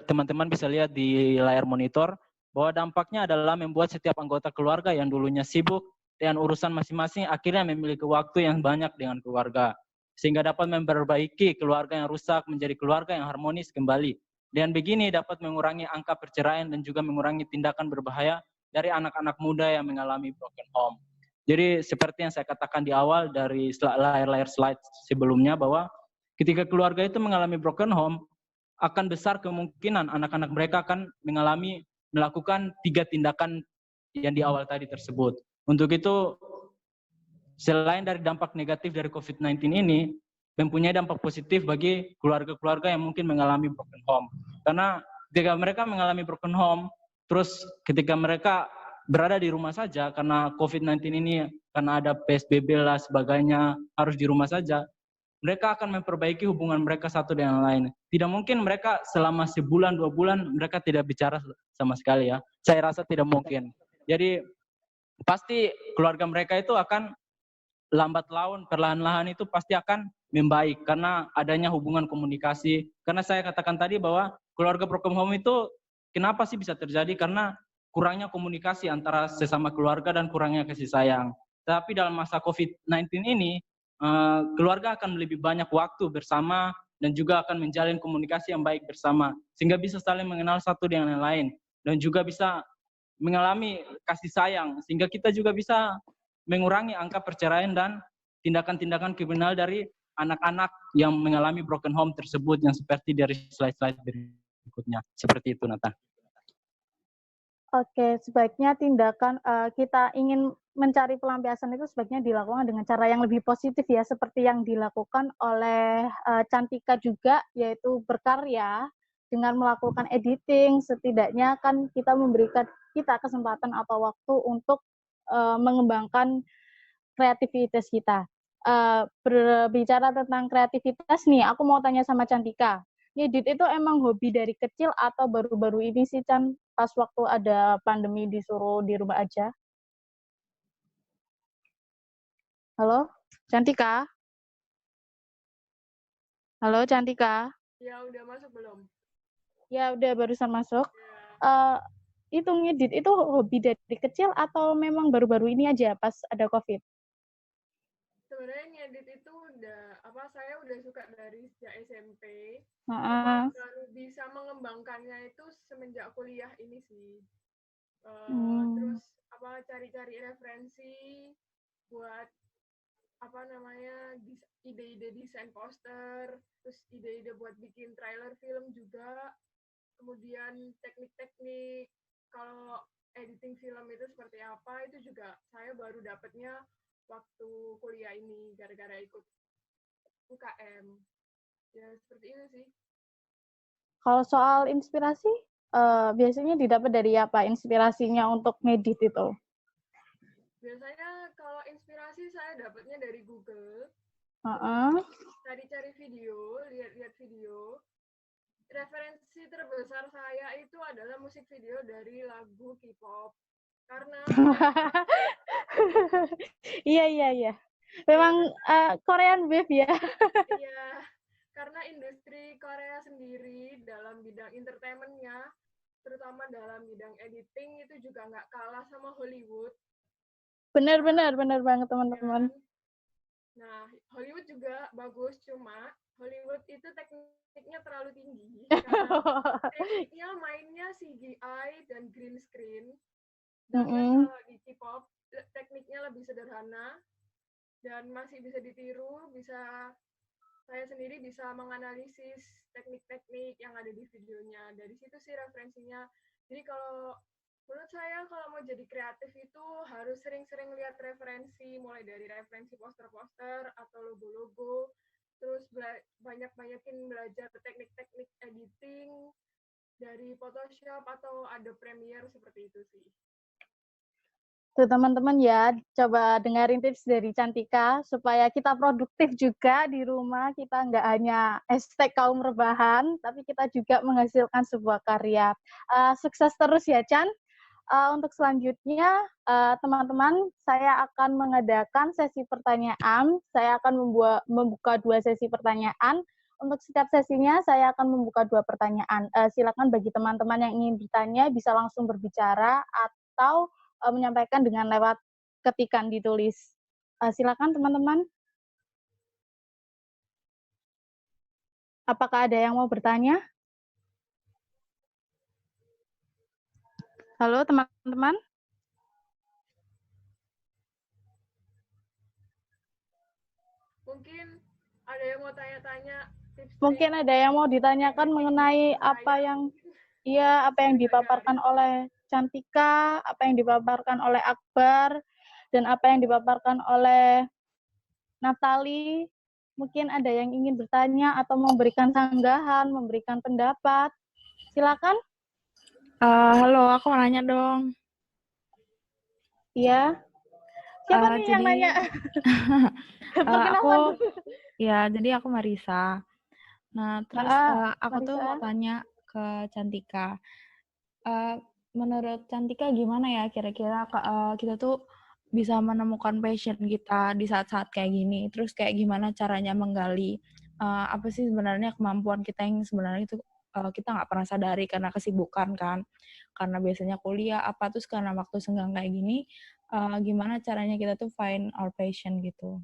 teman-teman bisa lihat di layar monitor bahwa dampaknya adalah membuat setiap anggota keluarga yang dulunya sibuk dengan urusan masing-masing akhirnya memiliki waktu yang banyak dengan keluarga, sehingga dapat memperbaiki keluarga yang rusak menjadi keluarga yang harmonis kembali. Dan begini dapat mengurangi angka perceraian dan juga mengurangi tindakan berbahaya dari anak-anak muda yang mengalami broken home. Jadi seperti yang saya katakan di awal dari layar-layar slide sebelumnya, bahwa ketika keluarga itu mengalami broken home, akan besar kemungkinan anak-anak mereka akan melakukan 3 tindakan yang di awal tadi tersebut. Untuk itu, selain dari dampak negatif dari COVID-19 ini, mempunyai dampak positif bagi keluarga-keluarga yang mungkin mengalami broken home. Karena ketika mereka mengalami broken home, terus ketika mereka berada di rumah saja karena COVID-19 ini, karena ada PSBB lah sebagainya, harus di rumah saja, mereka akan memperbaiki hubungan mereka satu dengan lain. Tidak mungkin mereka selama sebulan, 2 bulan, mereka tidak bicara sama sekali ya. Saya rasa tidak mungkin. Jadi pasti keluarga mereka itu akan lambat laun, perlahan-lahan itu pasti akan membaik karena adanya hubungan komunikasi. Karena saya katakan tadi bahwa keluarga broken home itu kenapa sih bisa terjadi? Karena kurangnya komunikasi antara sesama keluarga dan kurangnya kasih sayang. Tapi dalam masa COVID-19 ini, keluarga akan lebih banyak waktu bersama dan juga akan menjalin komunikasi yang baik bersama, sehingga bisa saling mengenal satu dengan yang lain dan juga bisa mengalami kasih sayang, sehingga kita juga bisa mengurangi angka perceraian dan tindakan-tindakan kriminal dari anak-anak yang mengalami broken home tersebut, yang seperti dari slide-slide berikutnya. Seperti itu, Nata. Oke, sebaiknya tindakan kita ingin mencari pelampiasan itu sebaiknya dilakukan dengan cara yang lebih positif ya, seperti yang dilakukan oleh Cantika juga, yaitu berkarya dengan melakukan editing. Setidaknya kan kita memberikan kita kesempatan atau waktu untuk mengembangkan kreativitas kita. Berbicara tentang kreativitas nih, aku mau tanya sama Cantika. Ngedit itu emang hobi dari kecil atau baru-baru ini sih, Can, pas waktu ada pandemi disuruh di rumah aja? Halo, Cantika? Halo, Cantika? Ya, udah masuk belum? Ya, udah barusan masuk. Ya. Itu ngedit itu hobi dari kecil atau memang baru-baru ini aja pas ada COVID? Sebenarnya ngedit itu saya udah suka dari sejak SMP. Heeh. Baru bisa mengembangkannya itu semenjak kuliah ini sih. Terus cari-cari referensi buat ide-ide desain poster, terus ide-ide buat bikin trailer film juga. Kemudian teknik-teknik kalau editing film itu seperti apa, itu juga saya baru dapatnya waktu kuliah ini gara-gara ikut UKM. Ya seperti itu sih. Kalau soal inspirasi, biasanya didapat dari apa inspirasinya untuk ngedit itu? Biasanya kalau inspirasi saya dapatnya dari Google. Cari-cari video, lihat-lihat video. Referensi terbesar saya itu adalah musik video dari lagu K-pop. Karena Iya. Memang Korean Wave ya. iya, karena industri Korea sendiri dalam bidang entertainment-nya, terutama dalam bidang editing itu juga nggak kalah sama Hollywood. Benar banget teman-teman. Nah, Hollywood juga bagus, cuma Hollywood itu tekniknya terlalu tinggi. Tekniknya mainnya CGI dan green screen. Dan kalau di K-pop, tekniknya lebih sederhana. dan masih bisa ditiru, saya sendiri bisa menganalisis teknik-teknik yang ada di videonya. Dari situ sih referensinya. Jadi kalau menurut saya kalau mau jadi kreatif itu harus sering-sering lihat referensi, mulai dari referensi poster-poster atau logo-logo, terus banyak-banyakin belajar teknik-teknik editing dari Photoshop atau Adobe Premiere seperti itu sih. Tuh teman-teman ya, coba dengerin tips dari Cantika supaya kita produktif juga di rumah. Kita nggak hanya hashtag kaum rebahan, tapi kita juga menghasilkan sebuah karya. Sukses terus ya, Chan. Untuk selanjutnya, teman-teman, saya akan mengadakan sesi pertanyaan. Saya akan membuka 2 sesi pertanyaan. Untuk setiap sesinya, saya akan membuka 2 pertanyaan. Silakan bagi teman-teman yang ingin bertanya, bisa langsung berbicara atau menyampaikan dengan lewat ketikan ditulis. Silakan teman-teman. Apakah ada yang mau bertanya? Halo teman-teman. Mungkin ada yang mau tanya-tanya tips. Mungkin ada yang mau ditanyakan mengenai apa yang dipaparkan oleh Cantika, apa yang dipaparkan oleh Akbar, dan apa yang dipaparkan oleh Natali. Mungkin ada yang ingin bertanya atau memberikan sanggahan, memberikan pendapat. Silakan. Halo, aku mau nanya dong. Iya. Siapa nih yang nanya? Jadi aku Marisa. Nah, terus aku tuh mau tanya ke Cantika. Menurut Cantika gimana ya kira-kira kita tuh bisa menemukan passion kita di saat-saat kayak gini? Terus kayak gimana caranya menggali apa sih sebenarnya kemampuan kita yang sebenarnya itu kita nggak pernah sadari karena kesibukan kan? Karena biasanya kuliah apa terus karena waktu senggang kayak gini, gimana caranya kita tuh find our passion gitu?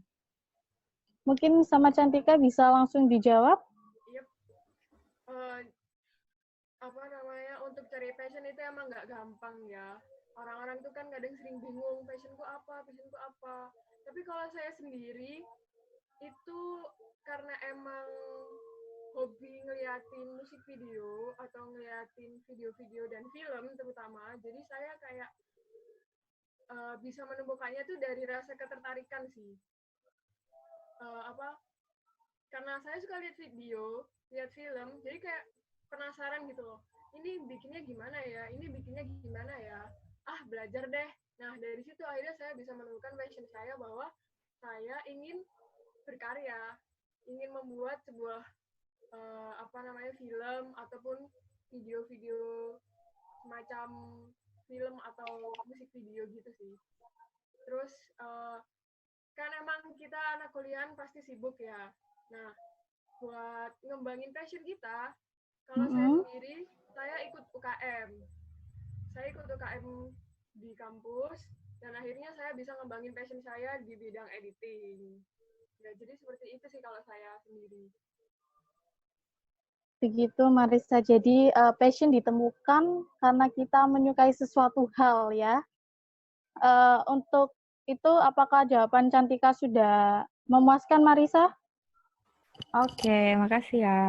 Mungkin sama Cantika bisa langsung dijawab. Yep. Untuk cari passion itu emang nggak gampang ya. Orang-orang tuh kan kadang sering bingung, passionku apa. Tapi kalau saya sendiri, itu karena emang hobi ngeliatin musik video, atau ngeliatin video-video dan film terutama, jadi saya kayak bisa menemukannya tuh dari rasa ketertarikan sih. Karena saya suka lihat video, lihat film, jadi kayak penasaran gitu loh. Ini bikinnya gimana ya? Belajar deh. Nah, dari situ akhirnya saya bisa menemukan passion saya bahwa saya ingin berkarya, ingin membuat sebuah film ataupun video-video semacam film atau musik video gitu sih. Terus kan emang kita anak kuliahan pasti sibuk ya. Nah, buat ngembangin passion kita, kalau saya sendiri, saya ikut UKM. Saya ikut UKM di kampus, dan akhirnya saya bisa ngembangin passion saya di bidang editing. Ya, jadi seperti itu sih kalau saya sendiri. Begitu Marisa, jadi passion ditemukan karena kita menyukai sesuatu hal ya. Untuk itu apakah jawaban Cantika sudah memuaskan Marisa? Oke, makasih ya.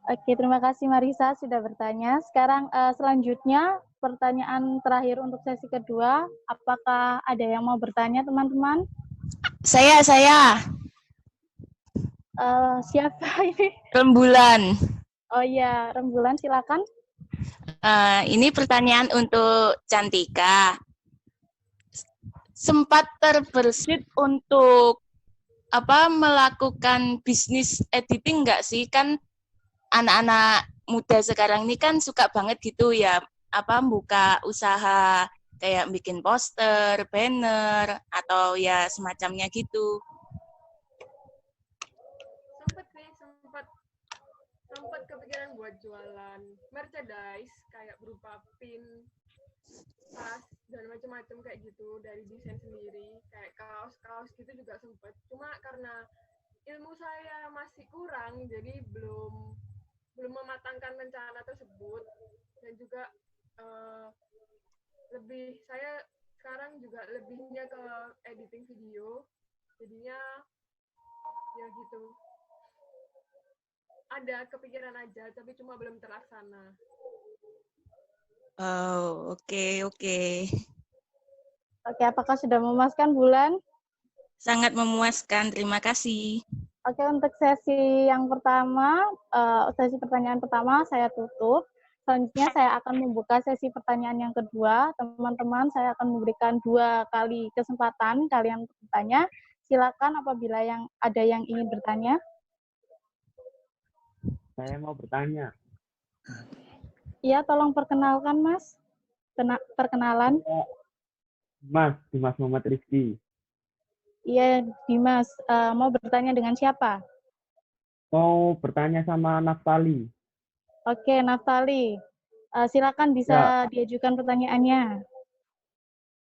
Oke, terima kasih Marisa sudah bertanya. Sekarang selanjutnya pertanyaan terakhir untuk sesi kedua. Apakah ada yang mau bertanya teman-teman? Saya. Siapa ini? Rembulan. Oh iya, Rembulan silakan. Ini pertanyaan untuk Cantika. Sempat terbersit untuk melakukan bisnis editing nggak sih? Kan anak-anak muda sekarang ini kan suka banget gitu ya, buka usaha kayak bikin poster, banner, atau ya semacamnya gitu. Sempat kepikiran buat jualan merchandise kayak berupa pin, tas, dan macam-macam kayak gitu dari desain sendiri, kayak kaos-kaos gitu juga sempat. Cuma karena ilmu saya masih kurang, jadi belum mematangkan rencana tersebut. Dan juga saya sekarang juga lebihnya ke editing video, Jadinya ya gitu. Ada kepikiran aja, tapi cuma belum terlaksana. Oh, oke. Oke, apakah sudah memuaskan Bulan? Sangat memuaskan. Terima kasih. Oke, untuk sesi yang pertama, sesi pertanyaan pertama saya tutup. Selanjutnya saya akan membuka sesi pertanyaan yang kedua. Teman-teman, saya akan memberikan 2 kali kesempatan kalian untuk bertanya. Silakan apabila ada yang ingin bertanya. Saya mau bertanya. Iya, tolong perkenalkan, Mas. Perkenalan. Mas, Dimas Muhammad Rizky. Iya, Dimas. Mau bertanya dengan siapa? Mau bertanya sama Naftali. Oke, Naftali. Silakan bisa diajukan pertanyaannya.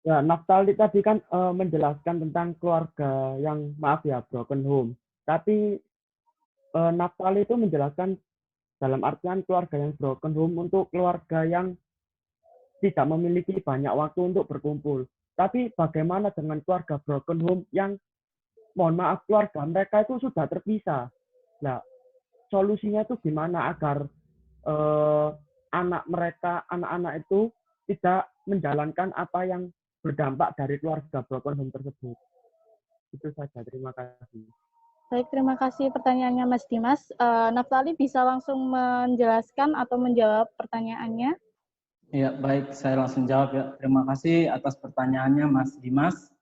Ya, Naftali tadi kan menjelaskan tentang keluarga yang, maaf ya, broken home. Tapi Naftali itu menjelaskan dalam artian keluarga yang broken home untuk keluarga yang tidak memiliki banyak waktu untuk berkumpul. Tapi bagaimana dengan keluarga broken home yang, mohon maaf, keluarga mereka itu sudah terpisah. Nah, solusinya itu gimana agar anak-anak itu tidak menjalankan apa yang berdampak dari keluarga broken home tersebut. Itu saja, terima kasih. Baik, terima kasih pertanyaannya Mas Dimas. Naftali bisa langsung menjelaskan atau menjawab pertanyaannya? Ya, baik, saya langsung jawab ya. Terima kasih atas pertanyaannya Mas Dimas.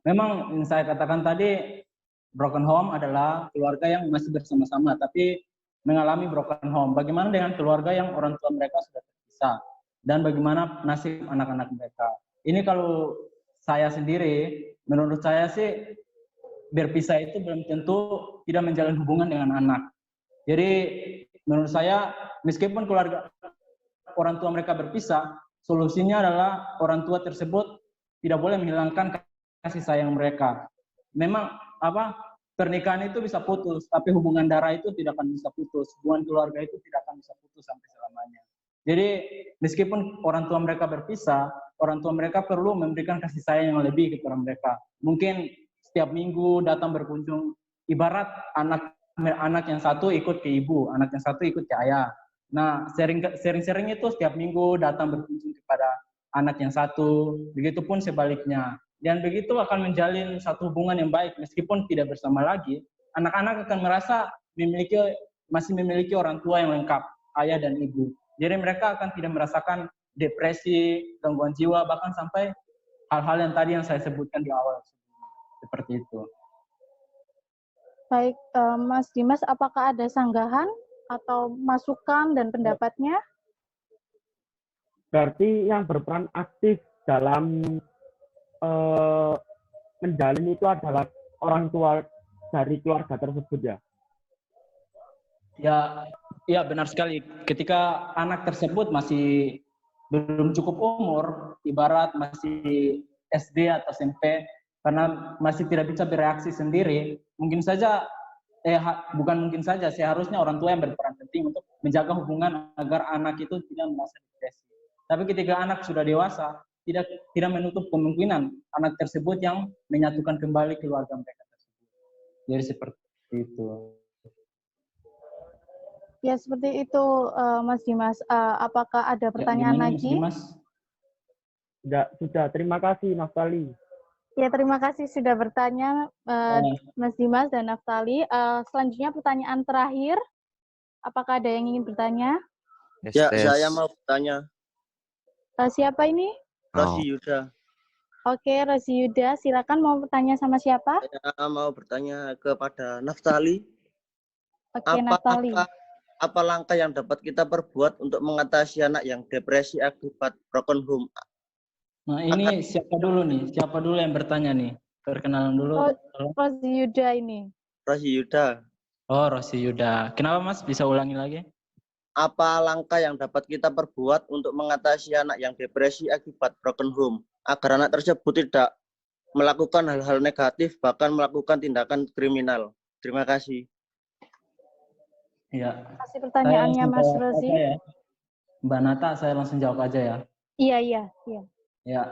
Memang yang saya katakan tadi, broken home adalah keluarga yang masih bersama-sama, tapi mengalami broken home. Bagaimana dengan keluarga yang orang tua mereka sudah terpisah? Dan bagaimana nasib anak-anak mereka? Ini kalau saya sendiri, menurut saya sih, berpisah itu belum tentu tidak menjalin hubungan dengan anak. Jadi menurut saya, meskipun keluarga orang tua mereka berpisah, solusinya adalah orang tua tersebut tidak boleh menghilangkan kasih sayang mereka. Memang pernikahan itu bisa putus, tapi hubungan darah itu tidak akan bisa putus. Hubungan keluarga itu tidak akan bisa putus sampai selamanya. Jadi meskipun orang tua mereka berpisah, orang tua mereka perlu memberikan kasih sayang yang lebih kepada mereka. Mungkin setiap minggu datang berkunjung, ibarat anak yang satu ikut ke ibu, anak yang satu ikut ke ayah. Nah, sering-sering itu setiap minggu datang berkunjung kepada anak yang satu, begitupun sebaliknya. Dan begitu akan menjalin satu hubungan yang baik, meskipun tidak bersama lagi, anak-anak akan merasa masih memiliki orang tua yang lengkap, ayah dan ibu. Jadi mereka akan tidak merasakan depresi, gangguan jiwa, bahkan sampai hal-hal yang tadi yang saya sebutkan di awal. Seperti itu. Baik, Mas Dimas, apakah ada sanggahan atau masukan dan pendapatnya? Berarti yang berperan aktif dalam menjalin itu adalah orang tua dari keluarga tersebut ya? Ya benar sekali. Ketika anak tersebut masih belum cukup umur, ibarat masih SD atau SMP, karena masih tidak bisa bereaksi sendiri, seharusnya orang tua yang berperan penting untuk menjaga hubungan agar anak itu tidak merasa depresi. Tapi ketika anak sudah dewasa, tidak menutup kemungkinan anak tersebut yang menyatukan kembali keluarga mereka tersebut. Jadi seperti itu. Ya, seperti itu, Mas Dimas. Apakah ada pertanyaan lagi? Mas Dimas? Sudah. Terima kasih, Naftali. Ya, terima kasih sudah bertanya, Mas Dimas dan Naftali. Selanjutnya pertanyaan terakhir. Apakah ada yang ingin bertanya? Ya, saya mau bertanya. Siapa ini? Rosi Yuda. Oke, Rosi Yuda. Silakan mau bertanya sama siapa? Saya mau bertanya kepada Naftali. Oke, Naftali. Apa langkah yang dapat kita perbuat untuk mengatasi anak yang depresi akibat broken home? Nah, ini siapa dulu nih? Siapa dulu yang bertanya nih? Perkenalan dulu. Rosi Yuda ini. Rosi Yuda. Oh, Rosi Yuda. Kenapa, Mas? Bisa ulangi lagi? Apa langkah yang dapat kita perbuat untuk mengatasi anak yang depresi akibat broken home, agar anak tersebut tidak melakukan hal-hal negatif, bahkan melakukan tindakan kriminal? Terima kasih. Ya. Terima kasih pertanyaannya, Mas Rosi. Ya. Mbak Nata, saya langsung jawab aja ya. Iya. Ya,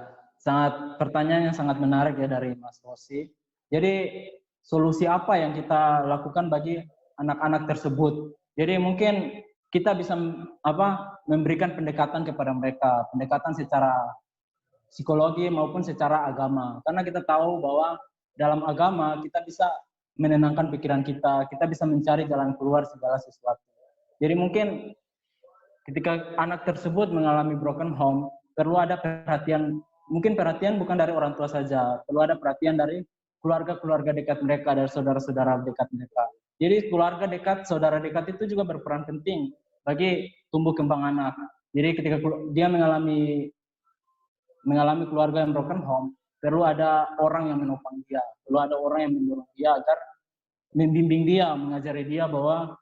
pertanyaan yang sangat menarik ya dari Mas Rosi. Jadi solusi apa yang kita lakukan bagi anak-anak tersebut? Jadi mungkin kita bisa memberikan pendekatan kepada mereka, pendekatan secara psikologi maupun secara agama. Karena kita tahu bahwa dalam agama kita bisa menenangkan pikiran kita bisa mencari jalan keluar segala sesuatu. Jadi mungkin ketika anak tersebut mengalami broken home, perlu ada perhatian, mungkin perhatian bukan dari orang tua saja, perlu ada perhatian dari keluarga-keluarga dekat mereka, dari saudara-saudara dekat mereka. Jadi keluarga dekat, saudara dekat itu juga berperan penting bagi tumbuh kembang anak. Jadi ketika dia mengalami keluarga yang broken home, perlu ada orang yang menopang dia, perlu ada orang yang mendorong dia agar membimbing dia, mengajari dia bahwa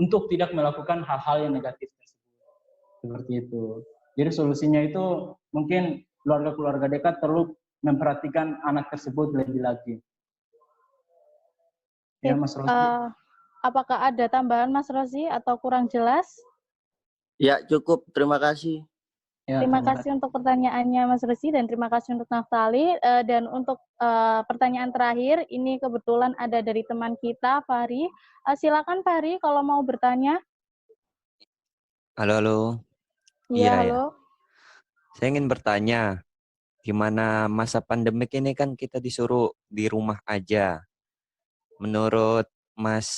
untuk tidak melakukan hal-hal yang negatif tersebut. Seperti itu. Jadi solusinya itu mungkin keluarga-keluarga dekat perlu memperhatikan anak tersebut lebih lagi. Ya, Mas Rosi. Apakah ada tambahan Mas Rosi atau kurang jelas? Ya, cukup. Terima kasih. Ya, terima kasih untuk pertanyaannya Mas Rosi dan terima kasih untuk Naftali. Dan untuk pertanyaan terakhir, ini kebetulan ada dari teman kita, Fahri. Silakan Fahri kalau mau bertanya. Halo, halo. Iya, ya. halo. Saya ingin bertanya, gimana masa pandemik ini kan kita disuruh di rumah aja. Menurut Mas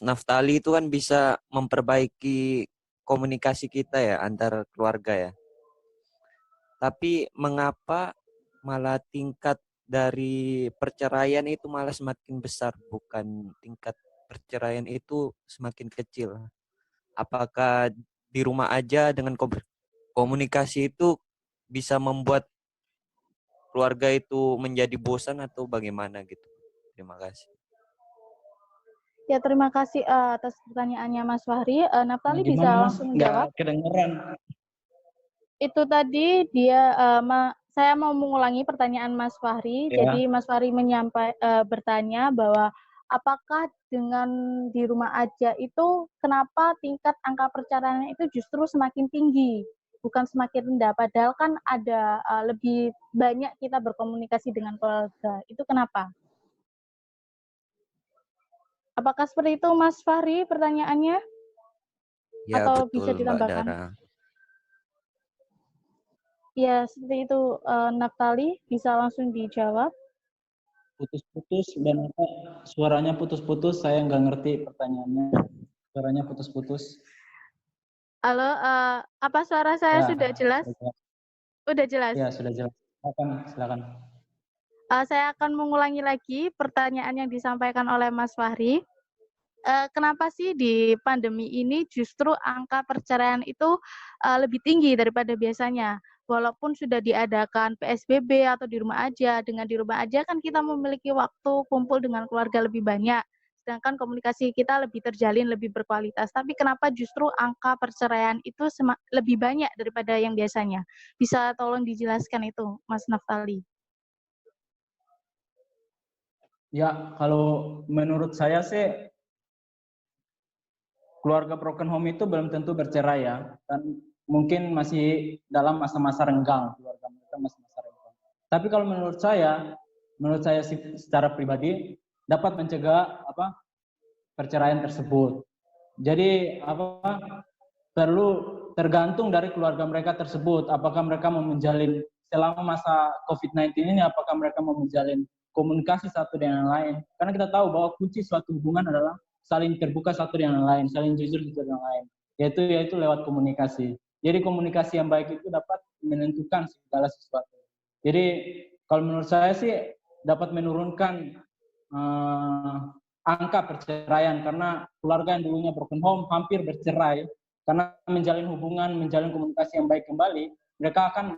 Naftali itu kan bisa memperbaiki komunikasi kita ya antar keluarga ya. Tapi mengapa malah tingkat dari perceraian itu malah semakin besar, bukan tingkat perceraian itu semakin kecil? Apakah di rumah aja dengan komunikasi itu bisa membuat keluarga itu menjadi bosan atau bagaimana gitu? Terima kasih. Ya, terima kasih atas pertanyaannya Mas Fahri. Naftali bisa Mas? langsung menjawab. Nggak kedengeran. Itu tadi dia, saya mau mengulangi pertanyaan Mas Fahri. Ya. Jadi Mas Fahri bertanya bahwa apakah dengan di rumah aja itu kenapa tingkat angka perceraian itu justru semakin tinggi, bukan semakin rendah. Padahal kan ada lebih banyak kita berkomunikasi dengan keluarga. Itu kenapa? Apakah seperti itu Mas Fahri pertanyaannya? Ya, Atau betul, bisa ditambahkan? Mbak Dara. Ya, seperti itu Naftali, bisa langsung dijawab. Putus-putus dan suaranya putus-putus, saya nggak ngerti pertanyaannya. Suaranya putus-putus. Halo, apa suara saya sudah jelas? Sudah jelas? Ya, sudah jelas. Silakan. Saya akan mengulangi lagi pertanyaan yang disampaikan oleh Mas Fahri. Kenapa sih di pandemi ini justru angka perceraian itu lebih tinggi daripada biasanya? Walaupun sudah diadakan PSBB atau di rumah aja, dengan di rumah aja kan kita memiliki waktu kumpul dengan keluarga lebih banyak, sedangkan komunikasi kita lebih terjalin, lebih berkualitas. Tapi kenapa justru angka perceraian itu lebih banyak daripada yang biasanya? Bisa tolong dijelaskan itu, Mas Naftali? Ya, kalau menurut saya sih keluarga broken home itu belum tentu bercerai ya, dan mungkin masih dalam masa-masa renggang, keluarga mereka masih masa renggang. Tapi kalau menurut saya secara pribadi dapat mencegah perceraian tersebut. Jadi perlu tergantung dari keluarga mereka tersebut, apakah mereka mau menjalin selama masa COVID-19 ini, apakah mereka mau menjalin komunikasi satu dengan yang lain. Karena kita tahu bahwa kunci suatu hubungan adalah saling terbuka satu dengan yang lain, saling jujur satu dengan yang lain, yaitu lewat komunikasi. Jadi komunikasi yang baik itu dapat menentukan segala sesuatu. Jadi kalau menurut saya sih dapat menurunkan angka perceraian, karena keluarga yang dulunya broken home hampir bercerai karena menjalin hubungan, menjalin komunikasi yang baik kembali, mereka akan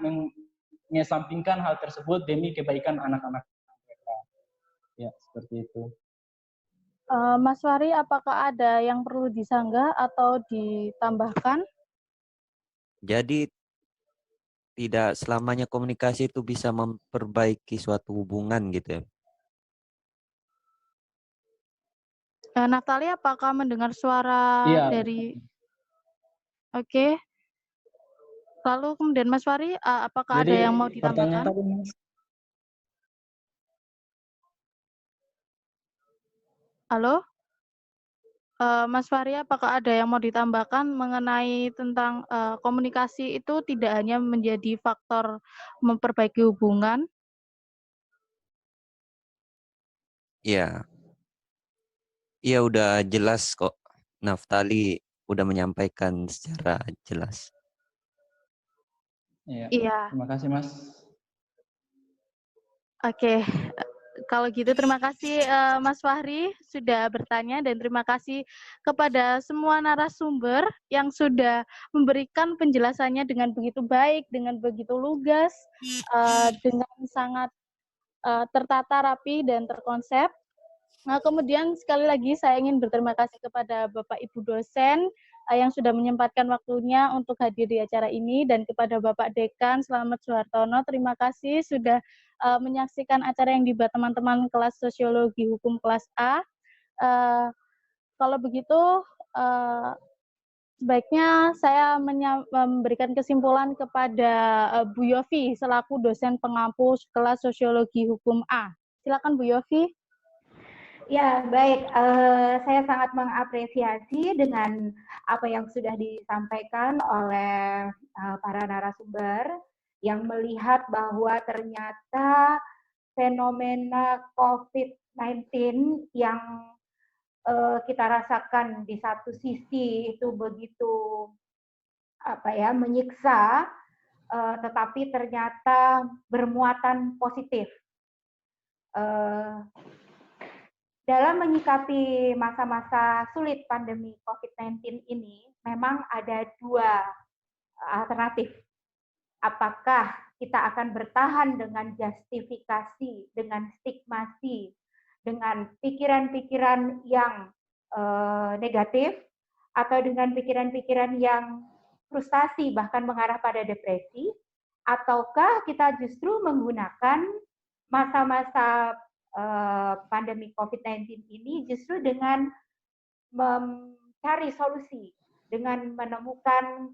mengesampingkan hal tersebut demi kebaikan anak-anak mereka. Ya, seperti itu. Mas Fahri, apakah ada yang perlu disanggah atau ditambahkan? Jadi tidak selamanya komunikasi itu bisa memperbaiki suatu hubungan gitu ya. Naftali, apakah mendengar suara dari... Oke. Lalu kemudian Mas Fahri, apakah ada yang mau Jadi pertanyaan ditambahkan? tadi Mas. Halo? Mas Fahri, apakah ada yang mau ditambahkan mengenai tentang komunikasi itu tidak hanya menjadi faktor memperbaiki hubungan? Iya, iya udah jelas kok. Naftali udah menyampaikan secara jelas. Iya. Iya. Terima kasih Mas. Oke, kalau gitu terima kasih Mas Fahri sudah bertanya dan terima kasih kepada semua narasumber yang sudah memberikan penjelasannya dengan begitu baik, dengan begitu lugas, dengan sangat tertata rapi dan terkonsep. Nah, kemudian sekali lagi saya ingin berterima kasih kepada Bapak Ibu dosen yang sudah menyempatkan waktunya untuk hadir di acara ini dan kepada Bapak Dekan Slamet Suhartono, terima kasih sudah menyaksikan acara yang dibuat teman-teman kelas Sosiologi Hukum kelas A. Kalau begitu, sebaiknya saya memberikan kesimpulan kepada Bu Yofi selaku dosen pengampu kelas Sosiologi Hukum A. Silakan Bu Yofi. Ya, baik. Saya sangat mengapresiasi dengan apa yang sudah disampaikan oleh para narasumber yang melihat bahwa ternyata fenomena COVID-19 yang kita rasakan di satu sisi itu begitu menyiksa, tetapi ternyata bermuatan positif. Dalam menyikapi masa-masa sulit pandemi COVID-19 ini, memang ada dua alternatif. Apakah kita akan bertahan dengan justifikasi, dengan stigmasi, dengan pikiran-pikiran yang negatif, atau dengan pikiran-pikiran yang frustasi, bahkan mengarah pada depresi, ataukah kita justru menggunakan masa-masa pandemi COVID-19 ini justru dengan mencari solusi, dengan menemukan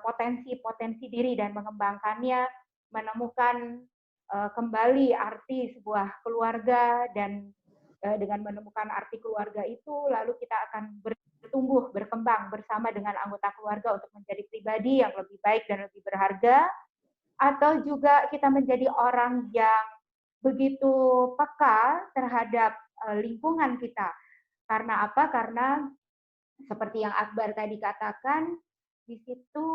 potensi-potensi diri dan mengembangkannya, menemukan kembali arti sebuah keluarga dan dengan menemukan arti keluarga itu, lalu kita akan bertumbuh, berkembang bersama dengan anggota keluarga untuk menjadi pribadi yang lebih baik dan lebih berharga, atau juga kita menjadi orang yang begitu peka terhadap lingkungan kita. Karena apa? Karena seperti yang Akbar tadi katakan, di situ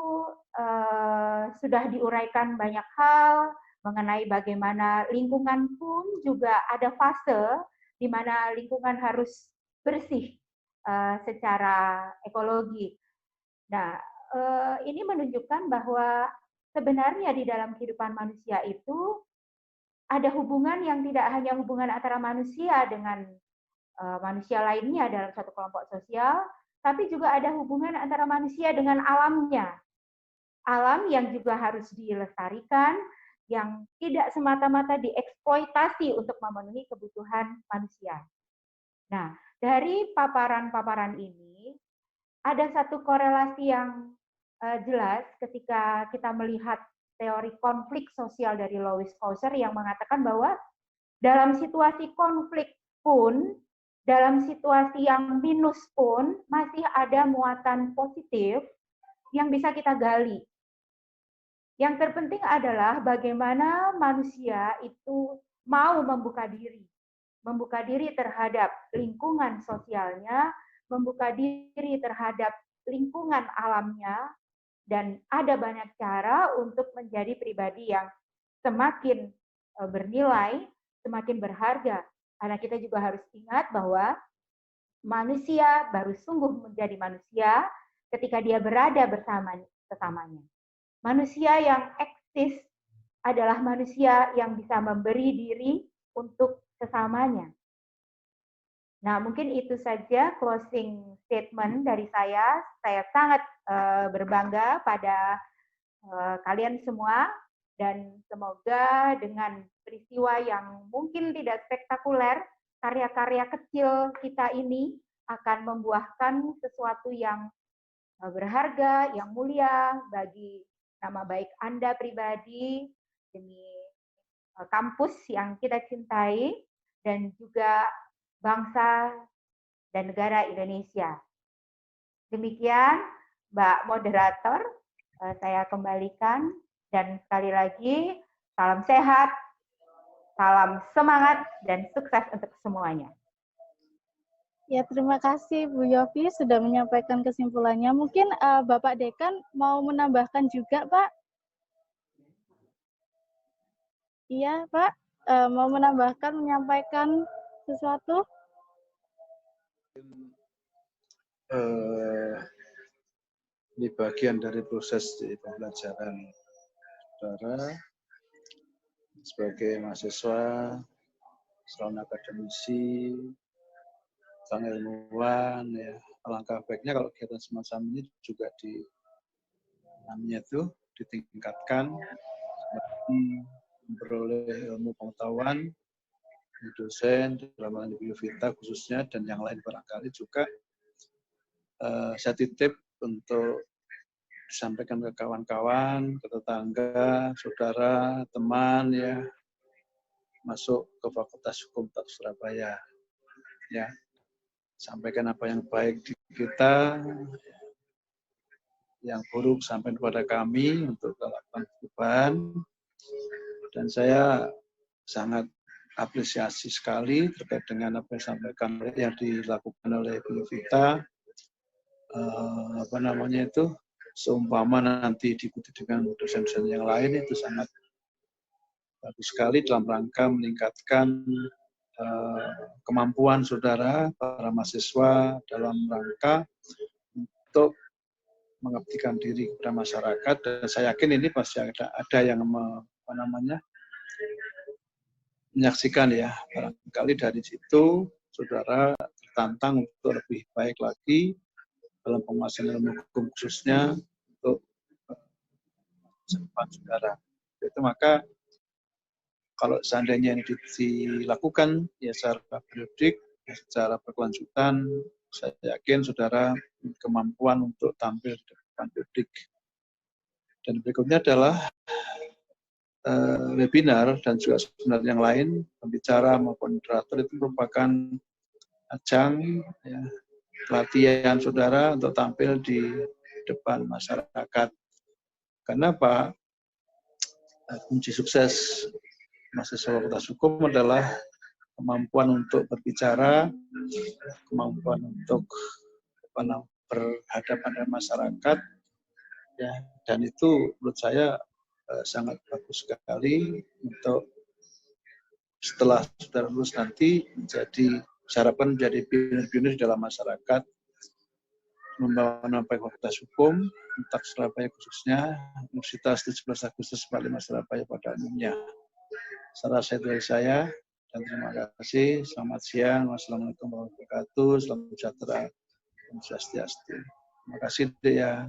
sudah diuraikan banyak hal mengenai bagaimana lingkungan pun juga ada fase di mana lingkungan harus bersih secara ekologi. Nah, ini menunjukkan bahwa sebenarnya di dalam kehidupan manusia itu ada hubungan yang tidak hanya hubungan antara manusia dengan manusia lainnya dalam satu kelompok sosial, tapi juga ada hubungan antara manusia dengan alamnya. Alam yang juga harus dilestarikan, yang tidak semata-mata dieksploitasi untuk memenuhi kebutuhan manusia. Nah, dari paparan-paparan ini, ada satu korelasi yang jelas ketika kita melihat teori konflik sosial dari Lois Cousar yang mengatakan bahwa dalam situasi konflik pun, dalam situasi yang minus pun, masih ada muatan positif yang bisa kita gali. Yang terpenting adalah bagaimana manusia itu mau membuka diri terhadap lingkungan sosialnya, membuka diri terhadap lingkungan alamnya, dan ada banyak cara untuk menjadi pribadi yang semakin bernilai, semakin berharga. Karena kita juga harus ingat bahwa manusia baru sungguh menjadi manusia ketika dia berada bersama sesamanya. Manusia yang eksis adalah manusia yang bisa memberi diri untuk sesamanya. Nah, mungkin itu saja closing statement dari saya. Saya sangat berbangga pada kalian semua dan semoga dengan peristiwa yang mungkin tidak spektakuler, karya-karya kecil kita ini akan membuahkan sesuatu yang berharga, yang mulia bagi nama baik Anda pribadi, demi kampus yang kita cintai, dan juga bangsa dan negara Indonesia. Demikian, Mbak Moderator, saya kembalikan, dan sekali lagi, salam sehat, salam semangat, dan sukses untuk semuanya. Ya, terima kasih Bu Yofi sudah menyampaikan kesimpulannya. Mungkin Bapak Dekan mau menambahkan juga, Pak? Iya, Pak. Mau menambahkan, menyampaikan sesuatu? Ini bagian dari proses di pembelajaran saudara sebagai mahasiswa, seorang akademisi, seorang ilmuwan, ya. Alangkah baiknya kalau kegiatan semacam ini juga ditingkatkan, memperoleh ilmu pengetahuan, dosen dalam hal ini Bu Yovita khususnya, dan yang lain barangkali juga saya titip untuk disampaikan ke kawan-kawan, ke tetangga, saudara, teman, ya, masuk ke Fakultas Hukum Surabaya, ya, sampaikan apa yang baik di kita, yang buruk sampai kepada kami untuk melakukan perubahan. Dan saya sangat apresiasi sekali terkait dengan apa yang disampaikan yang dilakukan oleh Bu Yovita. Seumpama nanti diikuti dengan dosen-dosen yang lain, itu sangat bagus sekali dalam rangka meningkatkan kemampuan saudara para mahasiswa dalam rangka untuk mengabdikan diri kepada masyarakat. Dan saya yakin ini pasti ada yang menyaksikan, ya, barangkali dari situ saudara tertantang untuk lebih baik lagi dalam penguasaan ilmu hukum khususnya untuk depan saudara. Itu maka kalau seandainya ini dilakukan ya secara periodik, secara berkelanjutan, saya yakin saudara kemampuan untuk tampil di depan periodik. Dan berikutnya adalah webinar dan juga seminar yang lain, pembicara maupun moderator itu merupakan ajang, ya, pelatihan saudara untuk tampil di depan masyarakat. Karena apa? Kunci sukses mahasiswa Fakultas Hukum adalah kemampuan untuk berbicara, kemampuan untuk berhadapan dengan masyarakat, ya, dan itu menurut saya sangat bagus sekali untuk setelah sudah lulus nanti harapan menjadi pionir-pionir dalam masyarakat, membawa Fakultas Hukum, Untak Surabaya khususnya, Universitas 17 Agustus 45 Surabaya pada umumnya. Saran dari saya, dan terima kasih. Selamat siang. Wassalamualaikum warahmatullahi wabarakatuh. Salam sejahtera. Om Swastiastu. Terima kasih, Dea.